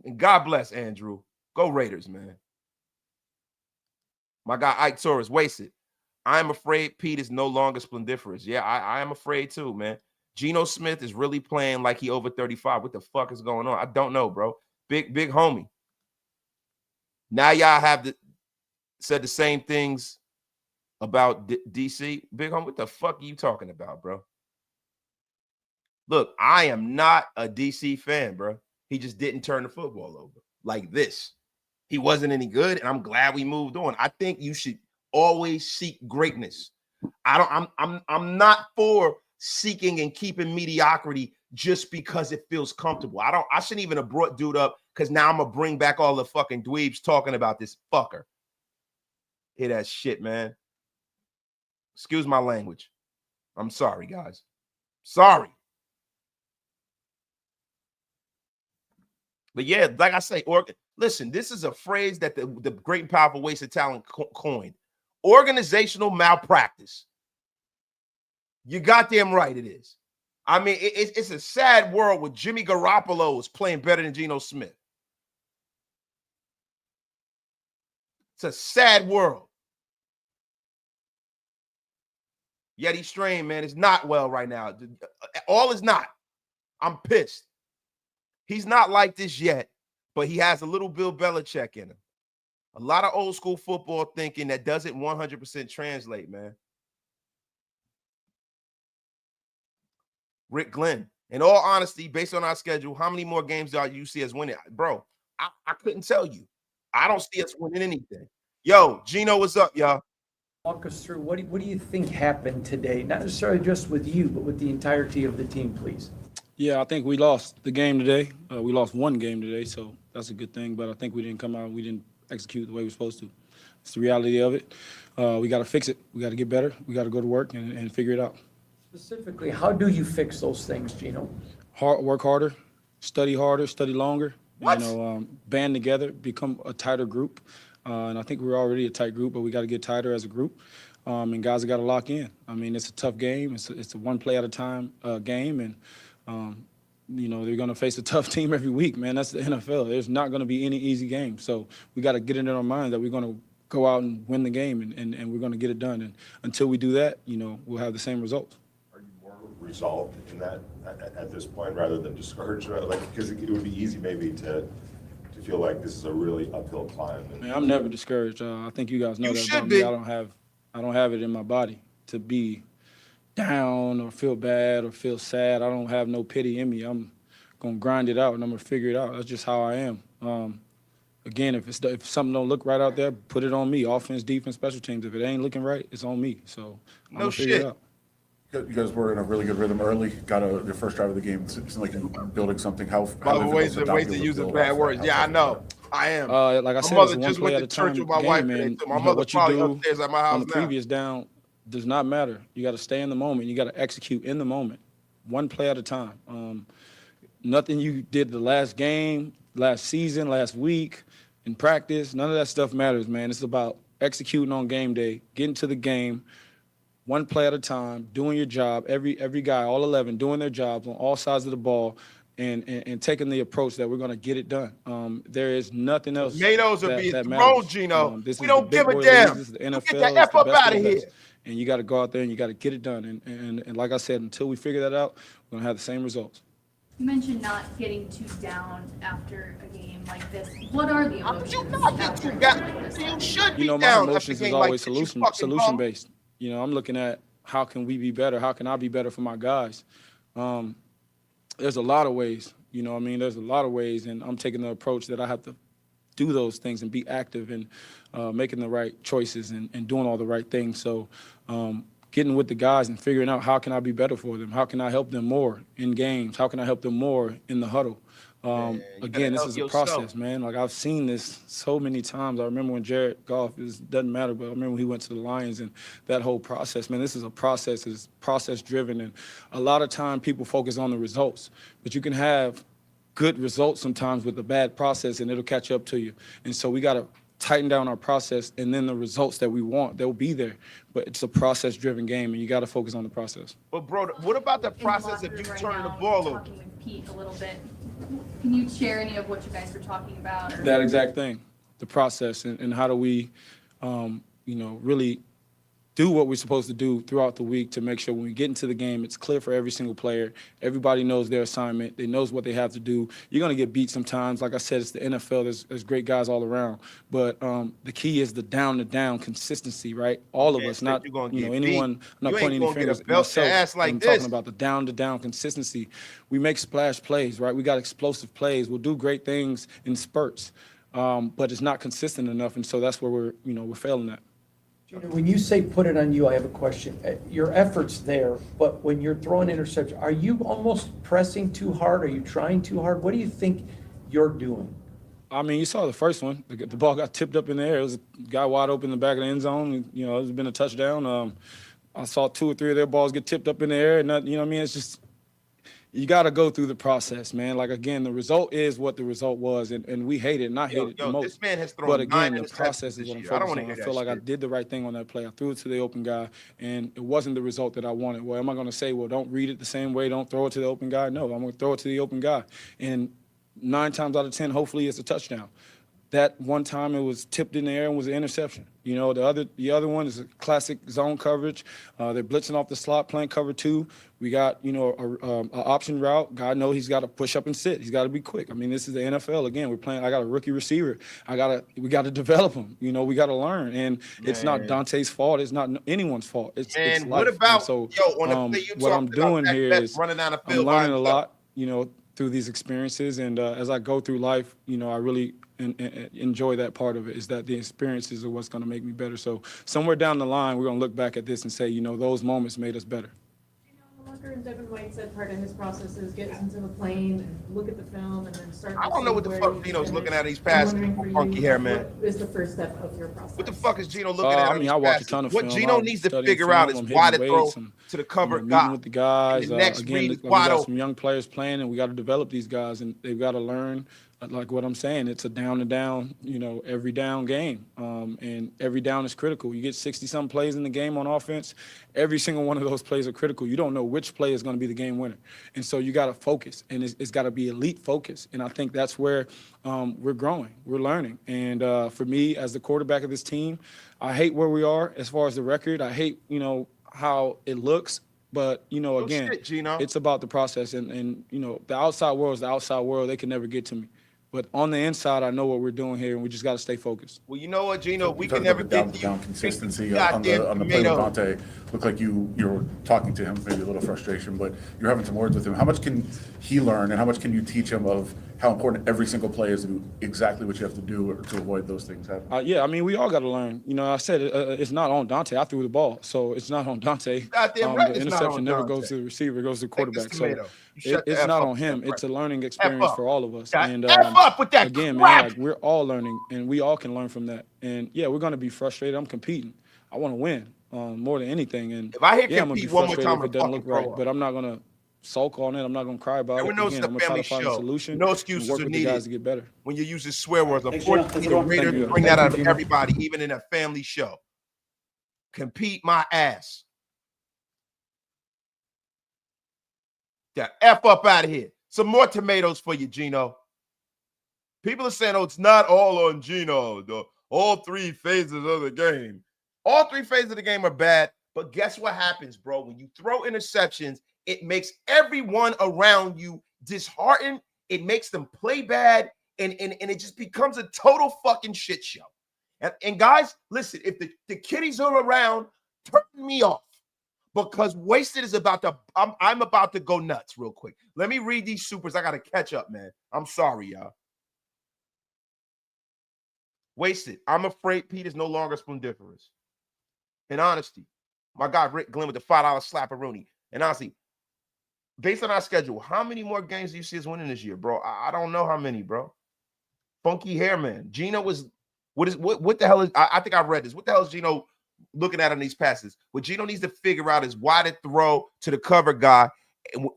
And God bless Andrew. Go Raiders, man. My guy Ike Torres, wasted. I am afraid Pete is no longer splendiferous. Yeah, I am afraid too, man. Geno Smith is really playing like he over 35. What the fuck is going on? I don't know, bro. Big homie. Now y'all have said the same things about DC. Big homie, what the fuck are you talking about, bro? Look, I am not a DC fan, bro. He just didn't turn the football over like this. He wasn't any good, and I'm glad we moved on. I think you should always seek greatness. I'm not for seeking and keeping mediocrity just because it feels comfortable. I shouldn't even have brought dude up because now I'm gonna bring back all the fucking dweebs talking about this fucker. Hear that shit, man. Excuse my language. I'm sorry, guys. Sorry. But yeah, like I say, listen, this is a phrase that the great and powerful waste of talent coined. Organizational malpractice. You goddamn right it is. I mean, it's a sad world where Jimmy Garoppolo is playing better than Geno Smith. It's a sad world. Yet he's strained, man. It's not well right now. All is not. I'm pissed. He's not like this yet, but he has a little Bill Belichick in him. A lot of old school football thinking that doesn't 100% translate, man. Rick Glenn, in all honesty, based on our schedule, how many more games do you see us winning? Bro, I couldn't tell you. I don't see us winning anything. Yo, Geno, what's up, y'all? Walk us through, what do you think happened today? Not necessarily just with you, but with the entirety of the team, please. Yeah, I think we lost the game today. We lost one game today, so that's a good thing. But I think we didn't come out, we didn't execute the way we're supposed to. It's the reality of it. We got to fix it. We got to get better. We got to go to work and figure it out. Specifically, how do you fix those things, Geno? Work harder, study longer. What? Band together, become a tighter group. And I think we're already a tight group, but we got to get tighter as a group. And guys have got to lock in. I mean, it's a tough game. It's a one play at a time game, and they're going to face a tough team every week, man. That's the NFL. There's not going to be any easy game. So we got to get it in our mind that we're going to go out and win the game, and we're going to get it done. And until we do that, we'll have the same results. Are you more resolved in that at this point rather than discouraged? Because it would be easy maybe to feel like this is a really uphill climb. Man, I'm never discouraged. I think you guys know You that should about be. me. I don't have it in my body to be down or feel bad or feel sad. I don't have no pity in me. I'm gonna grind it out and I'm gonna figure it out. That's just how I am. Again, if something don't look right out there, put it on me. Offense, defense, special teams. If it ain't looking right, it's on me. So I'm gonna figure it out. You guys were in a really good rhythm early, got your first drive of the game. It seems like you're building something. How By the way, the ways to use the bad words. Yeah, I know. I am. Like I said, My it's mother a one just play went at to a church time with my wife game, today, and too. My mother what you probably do upstairs at my on house the now. previous down does not matter. You got to stay in the moment. You got to execute in the moment, one play at a time. Nothing you did the last game, last season, last week, in practice, none of that stuff matters, man. It's about executing on game day, getting to the game, one play at a time, doing your job. Every guy, all 11, doing their jobs on all sides of the ball, and taking the approach that we're going to get it done. There is nothing else Tomatoes are that being matters. thrown, Geno. This We is don't the big give a boy damn. leagues. This is the You NFL. get the It's F the up best of outta the here. best. And you got to go out there and you got to get it done. And like I said, until we figure that out, we're going to have the same results. You mentioned not getting too down after a game like this. What are the emotions You not get after too a down. game like this? You should be My down after a emotions game is like always this. You solution fucking bum. based. I'm looking at how can we be better? How can I be better for my guys? There's a lot of ways, there's a lot of ways, and I'm taking the approach that I have to do those things and be active and making the right choices and doing all the right things. So getting with the guys and figuring out how can I be better for them? How can I help them more in games? How can I help them more in the huddle? Again, this is a process, man. Like I've seen this so many times. I remember when Jared Goff, it doesn't matter, but I remember when he went to the Lions and that whole process, man, this is a process, it's process driven. And a lot of time people focus on the results, but you can have good results sometimes with a bad process and it'll catch up to you. And so we got to tighten down our process, and then the results that we want, they'll be there. But it's a process driven game and you got to focus on the process. But bro, what about the In process locker of you room right turning the now, ball over? talking with Pete a little bit. Can you share any of what you guys were talking about? Or? That exact thing, the process, and how do we, really do what we're supposed to do throughout the week to make sure when we get into the game, it's clear for every single player. Everybody knows their assignment. They knows what they have to do. You're going to get beat sometimes. Like I said, it's the NFL. There's great guys all around. But the key is the down-to-down consistency, right? All of us, not anyone. I'm not pointing any fingers at myself. I'm talking about the down-to-down consistency. We make splash plays, right? We got explosive plays. We'll do great things in spurts, but it's not consistent enough, and so that's where we're failing at. When you say put it on you, I have a question. Your effort's there, but when you're throwing interceptions, are you almost pressing too hard? Are you trying too hard? What do you think you're doing? I mean, you saw the first one. The ball got tipped up in the air. It was a guy wide open in the back of the end zone. It's been a touchdown. I saw 2 or 3 of their balls get tipped up in the air. And it's just you got to go through the process, man. Like, again, the result is what the result was, and we hate it, and I hate it the most. This man has thrown but again, the interceptions process is what I'm focusing on. I feel like I did the right thing on that play. I threw it to the open guy, and it wasn't the result that I wanted. Well, am I going to say, well, don't read it the same way, don't throw it to the open guy? No, I'm going to throw it to the open guy. And 9 times out of 10, hopefully it's a touchdown. That one time it was tipped in the air and was an interception. The other one is a classic zone coverage. They're blitzing off the slot, playing cover 2. We got, a option route. God knows he's got to push up and sit. He's got to be quick. I mean, this is the NFL. Again, we're playing. I got a rookie receiver. We got to develop him. We got to learn. And it's not Dante's fault. It's not anyone's fault. It's life. What about, so, on the play you what I'm doing here is running down the I'm field learning a lot, through these experiences. And as I go through life, I really and enjoy that part of it, is that the experiences are what's going to make me better. So somewhere down the line, we're going to look back at this and say, those moments made us better. Walker and Devin White said part of his process is get into the plane and look at the film and then start. I don't know what the fuck Geno's looking at these passes. Funky hair, man. What is the first step of your process? What the fuck is Geno looking at? I watch a ton of film. What Geno needs to figure out is why to throw to the cover guy. Meeting with the guys. The next again, read we is wide got open. some young players playing, and we got to develop these guys, and they've got to learn. Like what I'm saying, it's a down to down, every down game. And every down is critical. You get 60-some plays in the game on offense. Every single one of those plays are critical. You don't know which play is going to be the game winner. And so you got to focus, and it's got to be elite focus. And I think that's where we're growing, we're learning. And for me, as the quarterback of this team, I hate where we are as far as the record. I hate, how it looks. But, again, it's about the process. And the outside world is the outside world. They can never get to me. But on the inside, I know what we're doing here, and we just got to stay focused. Well, you know what, Geno? We can Talking never about get down consistency on the play with Dante. Looked like you were talking to him, maybe a little frustration, but you're having some words with him. How much can he learn, and how much can you teach him of how important every single play is to do exactly what you have to do to avoid those things happening? Yeah, I mean, we all got to learn. I said it's not on Dante. I threw the ball, so it's not on Dante. The interception never goes to the receiver; it goes to the quarterback. So it's not on him. It's a learning experience for all of us. And up with that again, crap. man, we're all learning, and we all can learn from that. And yeah, we're going to be frustrated. I'm competing. I want to win more than anything. And if I hear I'm going to be one more frustrated time, if it doesn't look right. But I'm not going to sulk on it. I'm not going to cry about it. Again, I'm going to try to find a solution. No excuses work are with needed. the guys to get better. When you use the swear words, unfortunately, the Raiders bring that out of everybody, even in a family show. Compete my ass. Get F up out of here. Some more tomatoes for you, Geno. People are saying, it's not all on Geno. All three phases of the game. All three phases of the game are bad, but guess what happens, bro? When you throw interceptions, it makes everyone around you disheartened. It makes them play bad, and it just becomes a total fucking shit show. And guys, listen, if the kiddies are around, turn me off. Because Wasted is about to, I'm about to go nuts real quick. Let me read these supers. I got to catch up, man. I'm sorry, y'all. Wasted. I'm afraid Pete is no longer splendiferous. In honesty, my guy Rick Glenn with the $5 slapperoonie. And honestly, based on our schedule, how many more games do you see us winning this year, bro? I don't know how many, bro. Funky hair, man. Geno was, what the hell is, I think I read this. What the hell is Geno looking at on these passes? What Geno needs to figure out is why to throw to the cover guy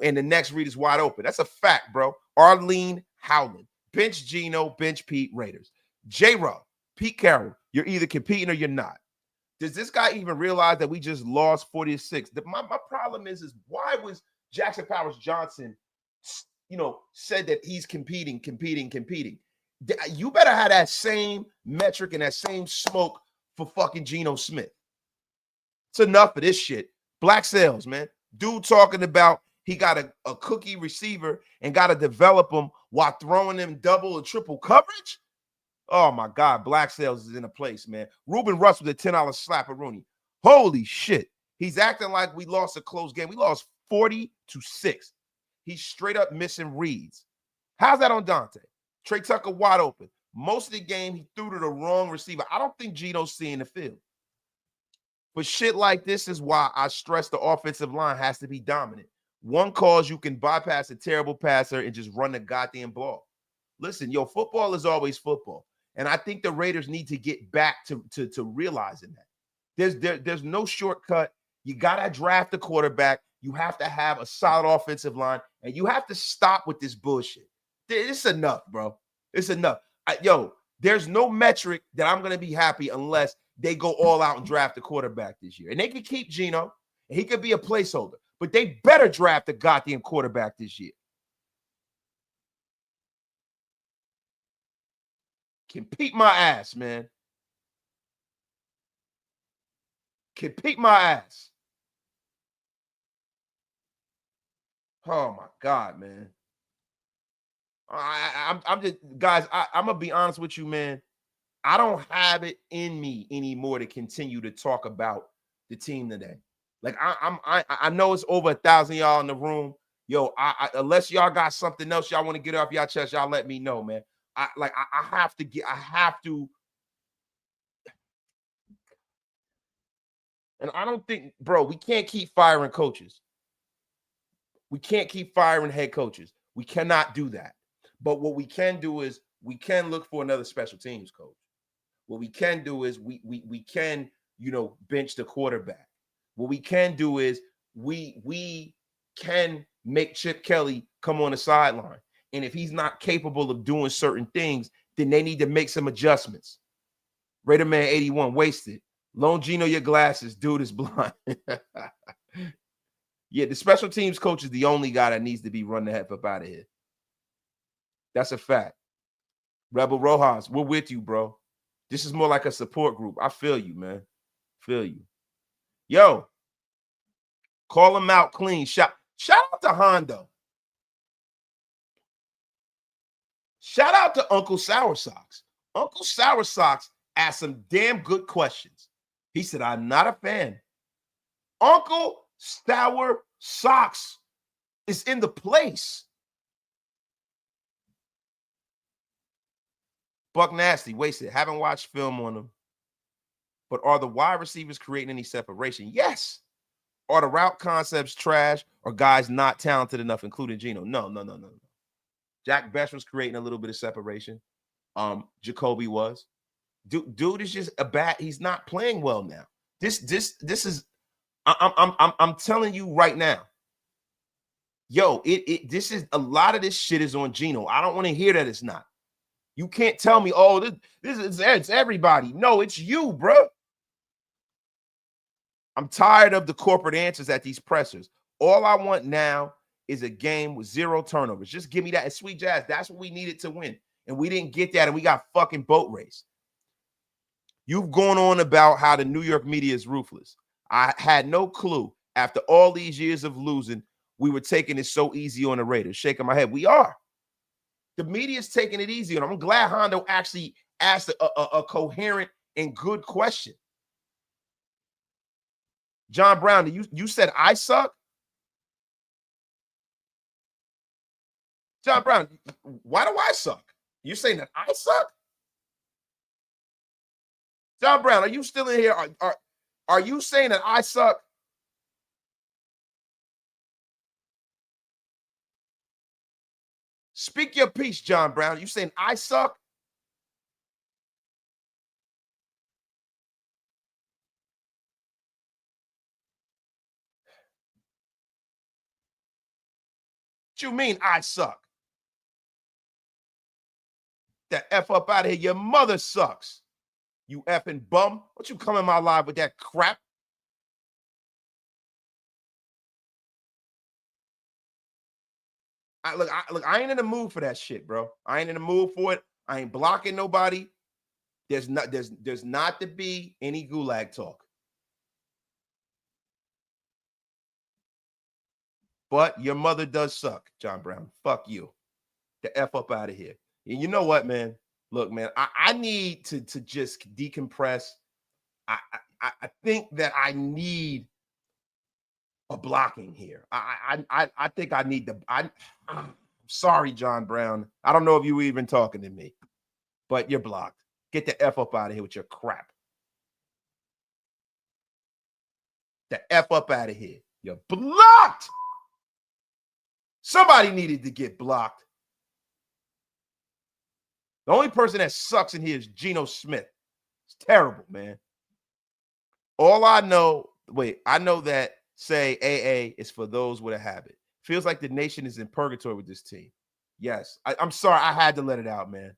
and the next read is wide open. That's a fact, bro. Arlene Howland. Bench Geno, bench Pete, Raiders. J-Row, Pete Carroll, you're either competing or you're not. Does this guy even realize that we just lost 40-6? My problem is why was Jackson Powers Johnson, said that he's competing. You better have that same metric and that same smoke for fucking Geno Smith. It's enough of this shit. Black sales, man. Dude talking about he got a cookie receiver and got to develop him while throwing him double and triple coverage. Oh, my God. Black sales is in a place, man. Ruben Russ with a $10 slapperoonie. Holy shit. He's acting like we lost a close game. We lost 40-6. He's straight up missing reads. How's that on Dante? Trey Tucker wide open. Most of the game, he threw to the wrong receiver. I don't think Geno's seeing the field. But shit like this is why I stress the offensive line has to be dominant. One calls you can bypass a terrible passer and just run the goddamn ball. Listen, football is always football. And I think the Raiders need to get back to realizing that. There's no shortcut. You got to draft a quarterback. You have to have a solid offensive line. And you have to stop with this bullshit. It's enough, bro. It's enough. There's no metric that I'm going to be happy unless they go all out and draft a quarterback this year. And they can keep Geno. And he could be a placeholder. But they better draft a goddamn quarterback this year. Compete my ass, man. Compete my ass. Oh, my God, man. I'm just, guys, I'm going to be honest with you, man. I don't have it in me anymore to continue to talk about the team today. Like, I know it's over 1,000 y'all in the room. Unless y'all got something else y'all want to get off y'all chest, y'all let me know, man. I have to. And I don't think, bro, we can't keep firing coaches. We can't keep firing head coaches. We cannot do that. But what we can do is we can look for another special teams coach. What we can do is we can, bench the quarterback. What we can do is we can make Chip Kelly come on the sideline. And if he's not capable of doing certain things, then they need to make some adjustments. Raider Man 81 wasted. Loan Geno your glasses. Dude is blind. Yeah, the special teams coach is the only guy that needs to be running the heck up out of here. That's a fact. Rebel Rojas, we're with you, bro. This is more like a support group. I feel you, man. Feel you. Yo, call him out clean. Shout out to Hondo. Shout out to Uncle Sour Socks. Uncle Sour Socks asked some damn good questions. He said, I'm not a fan. Uncle Sour Socks is in the place. Buck Nasty, wasted. Haven't watched film on them. But are the wide receivers creating any separation? Yes. Are the route concepts trash or guys not talented enough, including Geno? No. Jack Best was creating a little bit of separation. Jacoby was. Dude is just a bat. He's not playing well now. This is. I'm telling you right now. Yo, this is a lot of this shit is on Geno. I don't want to hear that it's not. You can't tell me, oh, this is it's everybody. No, it's you, bro. I'm tired of the corporate answers at these pressers. All I want now is a game with 0 turnovers. Just give me that. And Sweet Jazz, that's what we needed to win. And we didn't get that, and we got fucking boat race. You've gone on about how the New York media is ruthless. I had no clue after all these years of losing, we were taking it so easy on the Raiders. Shaking my head. We are. The media's taking it easy on them. I'm glad Hondo actually asked a coherent and good question. John Brown, you said I suck? John Brown, why do I suck? You're saying that I suck? John Brown, are you still in here? Are you saying that I suck? Speak your piece, John Brown. You saying I suck? What you mean I suck? That F up out of here. Your mother sucks. You effing bum. What you come in my live with that crap? I ain't in the mood for that shit, bro. I ain't in the mood for it. I ain't blocking nobody. There's not to be any gulag talk. But your mother does suck, John Brown. Fuck you. The F up out of here. And you know what, man? Look, man, I need to just decompress. I think that I need a blocking here. I think I need I'm sorry, John Brown. I don't know if you were even talking to me, but you're blocked. Get the F up out of here with your crap. The F up out of here. You're blocked. Somebody needed to get blocked. The only person that sucks in here is Geno Smith. It's terrible, man. All I know, I know that say AA is for those with a habit. Feels like the nation is in purgatory with this team. Yes. I'm sorry. I had to let it out, man.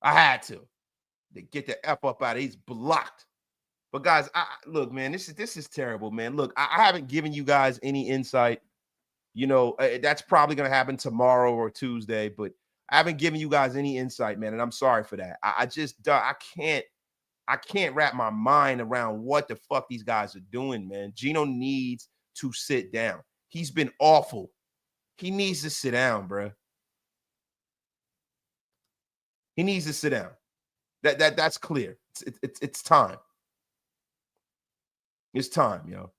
I had to. They get the F up out of here. He's blocked. But guys, look, man, this is terrible, man. Look, I haven't given you guys any insight. You know, that's probably going to happen tomorrow or Tuesday, but I haven't given you guys any insight, man, and I'm sorry for that. I can't wrap my mind around what the fuck these guys are doing, man. Geno needs to sit down. He's been awful. He needs to sit down, bro. He needs to sit down. That's clear. It's time. It's time, yo.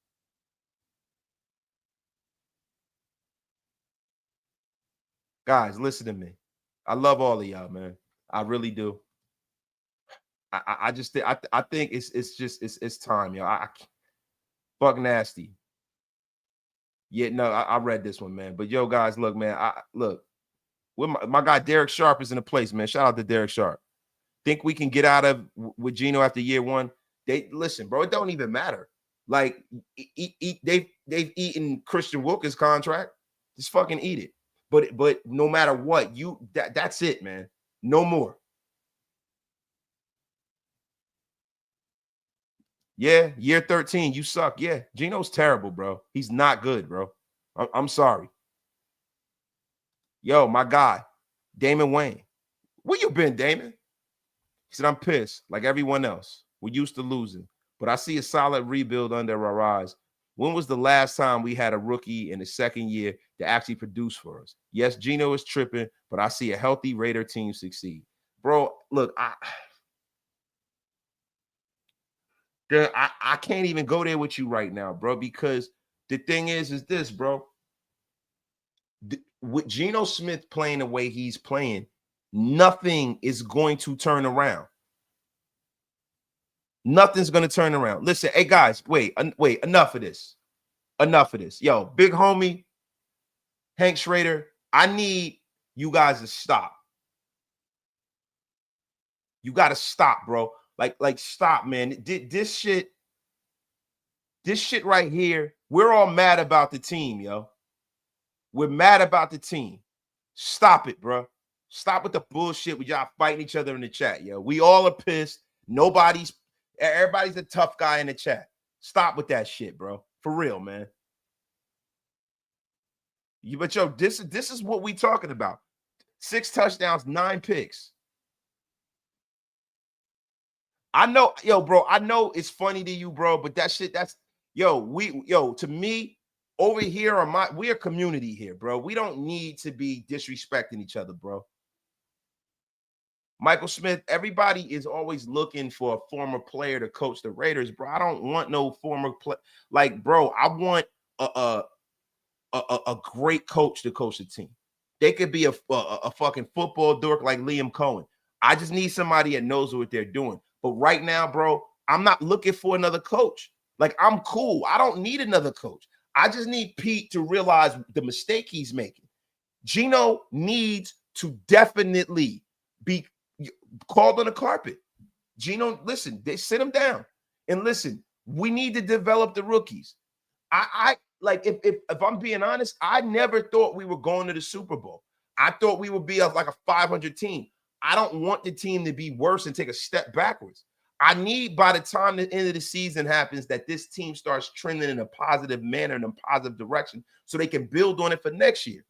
Guys, listen to me. I love all of y'all, man. I really do. I just think I think it's time, yo. I fuck nasty. Yeah, no, I read this one, man. But yo, guys, look, man. Look, my guy Derek Sharp is in the place, man. Shout out to Derek Sharp. Think we can get out of with Geno after year one? They listen, bro. It don't even matter. Like they've eaten Christian Wilkins' contract. Just fucking eat it. But no matter what, that's it, man. No more. Yeah, year 13, you suck. Yeah, Geno's terrible, bro. He's not good, bro. I'm sorry. Yo, my guy, Damon Wayne. Where you been, Damon? He said, I'm pissed, like everyone else. We're used to losing, but I see a solid rebuild under our eyes. When was the last time we had a rookie in the second year to actually produce for us? Yes, Geno is tripping, but I see a healthy Raider team succeed. Bro, look, I can't even go there with you right now, bro, because the thing is this, bro. With Geno Smith playing the way he's playing, nothing is going to turn around. Nothing's going to turn around. Listen, hey, guys, wait, enough of this. Enough of this. Yo, big homie, Hank Schrader, I need you guys to stop. You got to stop, bro. Like stop, man. This shit right here, we're all mad about the team, yo. We're mad about the team. Stop it, bro. Stop with the bullshit with y'all fighting each other in the chat, yo. We all are pissed. Everybody's a tough guy in the chat. Stop with that shit, bro. For real, man. But yo, this is what we talking about. 6 touchdowns, 9 picks. I know, yo, bro, I know it's funny to you, bro, but that shit, to me, over here we're a community here, bro. We don't need to be disrespecting each other, bro. Michael Smith, everybody is always looking for a former player to coach the Raiders, bro. I don't want no former player. Like, bro, I want a great coach to coach the team. They could be a fucking football dork like Liam Cohen. I just need somebody that knows what they're doing. But right now, bro, I'm not looking for another coach. Like, I'm cool. I don't need another coach. I just need Pete to realize the mistake he's making. Geno needs to definitely be called on the carpet. Geno, listen, they sit him down. And listen, we need to develop the rookies. I like, if I'm being honest, I never thought we were going to the Super Bowl. I thought we would be like a 500 team. I don't want the team to be worse and take a step backwards. I need, by the time the end of the season happens, that this team starts trending in a positive manner, in a positive direction, so they can build on it for next year.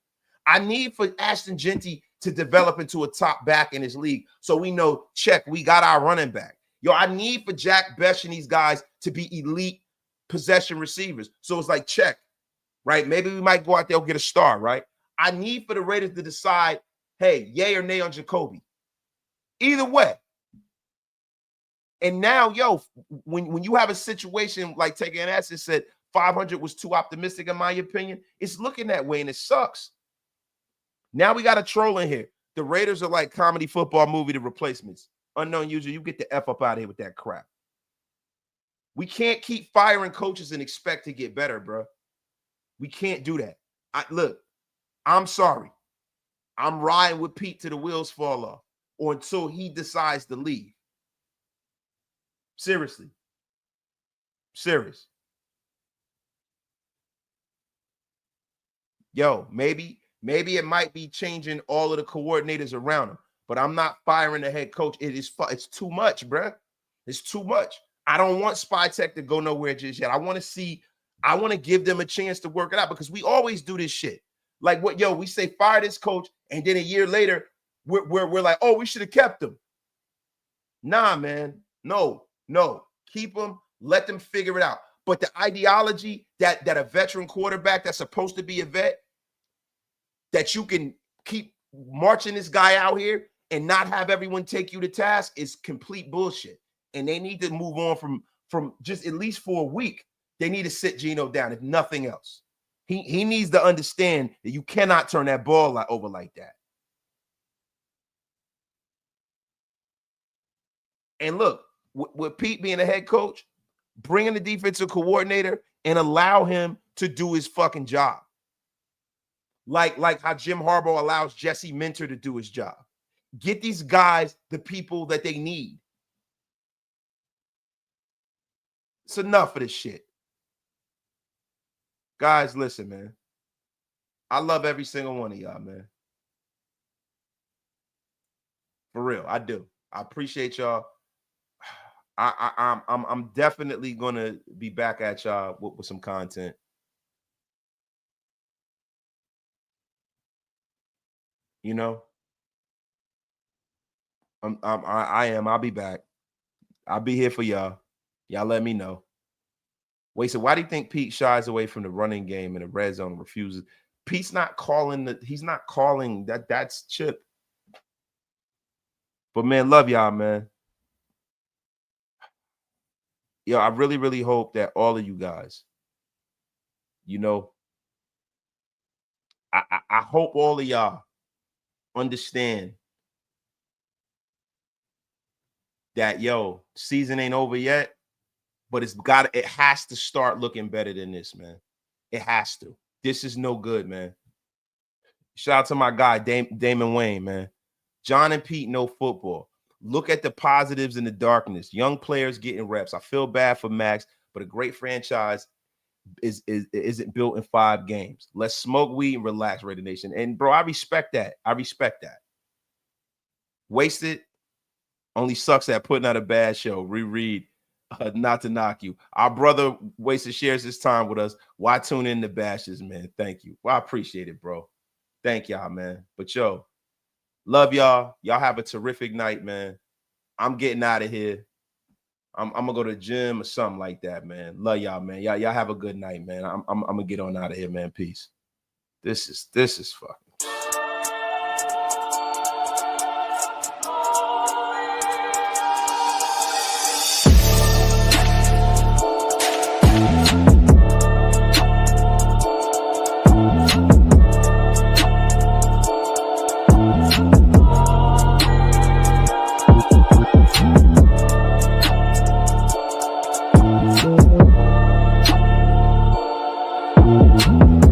I need for Ashton Jeanty to develop into a top back in his league, so we know, check, we got our running back. Yo, I need for Jack Besh and these guys to be elite possession receivers. So it's like, check, right? Maybe we might go out there and get a star, right? I need for the Raiders to decide, hey, yay or nay on Jacoby. Either way. And now, yo, when you have a situation like Taking an Ass said 500 was too optimistic, in my opinion, it's looking that way, and it sucks. Now we got a troll in here. The Raiders are like comedy football movie, The Replacements. Unknown user, you get the F up out of here with that crap. We can't keep firing coaches and expect to get better, bro. We can't do that. Look, I'm sorry. I'm riding with Pete till the wheels fall off or until he decides to leave. Seriously. Serious. Yo, maybe it might be changing all of the coordinators around him, but I'm not firing the head coach. It's too much, bro. It's too much. I don't want Spy Tech to go nowhere just yet. I want to give them a chance to work it out, because we always do this shit. Like what, yo, we say fire this coach, and then a year later, we're like, oh, we should have kept him. Nah, man. No. Keep him, let them figure it out. But the ideology that a veteran quarterback that's supposed to be a vet, that you can keep marching this guy out here and not have everyone take you to task, is complete bullshit. And they need to move on from just, at least for a week, they need to sit Geno down, if nothing else. He needs to understand that you cannot turn that ball over like that. And look, with Pete being a head coach, bring in the defensive coordinator and allow him to do his fucking job. Like how Jim Harbaugh allows Jesse Minter to do his job. Get these guys the people that they need. It's enough of this shit. Guys, listen, man. I love every single one of y'all, man. For real, I do. I appreciate y'all. I'm definitely gonna be back at y'all with some content. You know, I am. I'll be back. I'll be here for y'all. Y'all let me know. Wait, so why do you think Pete shies away from the running game in the red zone and refuses? Pete's not calling he's not calling that. That's Chip. But man, love y'all, man. Yo, I really, really hope that all of you guys, you know, I hope all of y'all understand that, yo, season ain't over yet, but it has to start looking better than this, man. It has to. This is no good, man. Shout out to my guy, Damon Wayne, man. John and Pete know football. Look at the positives in the darkness. Young players getting reps. I feel bad for Max, but a great franchise isn't built in 5 games. Let's smoke weed and relax, Raider Nation. And bro, I respect that. I respect that. Wasted only sucks at putting out a bad show. Reread, not to knock you. Our brother Wasted shares his time with us. Why tune in to Bashes, man? Thank you. Well, I appreciate it, bro. Thank y'all, man. But yo, love y'all. Y'all have a terrific night, man. I'm getting out of here. I'm gonna go to the gym or something like that, man. Love y'all, man. Y'all have a good night, man. I'm gonna get on out of here, man. Peace. This is fucking.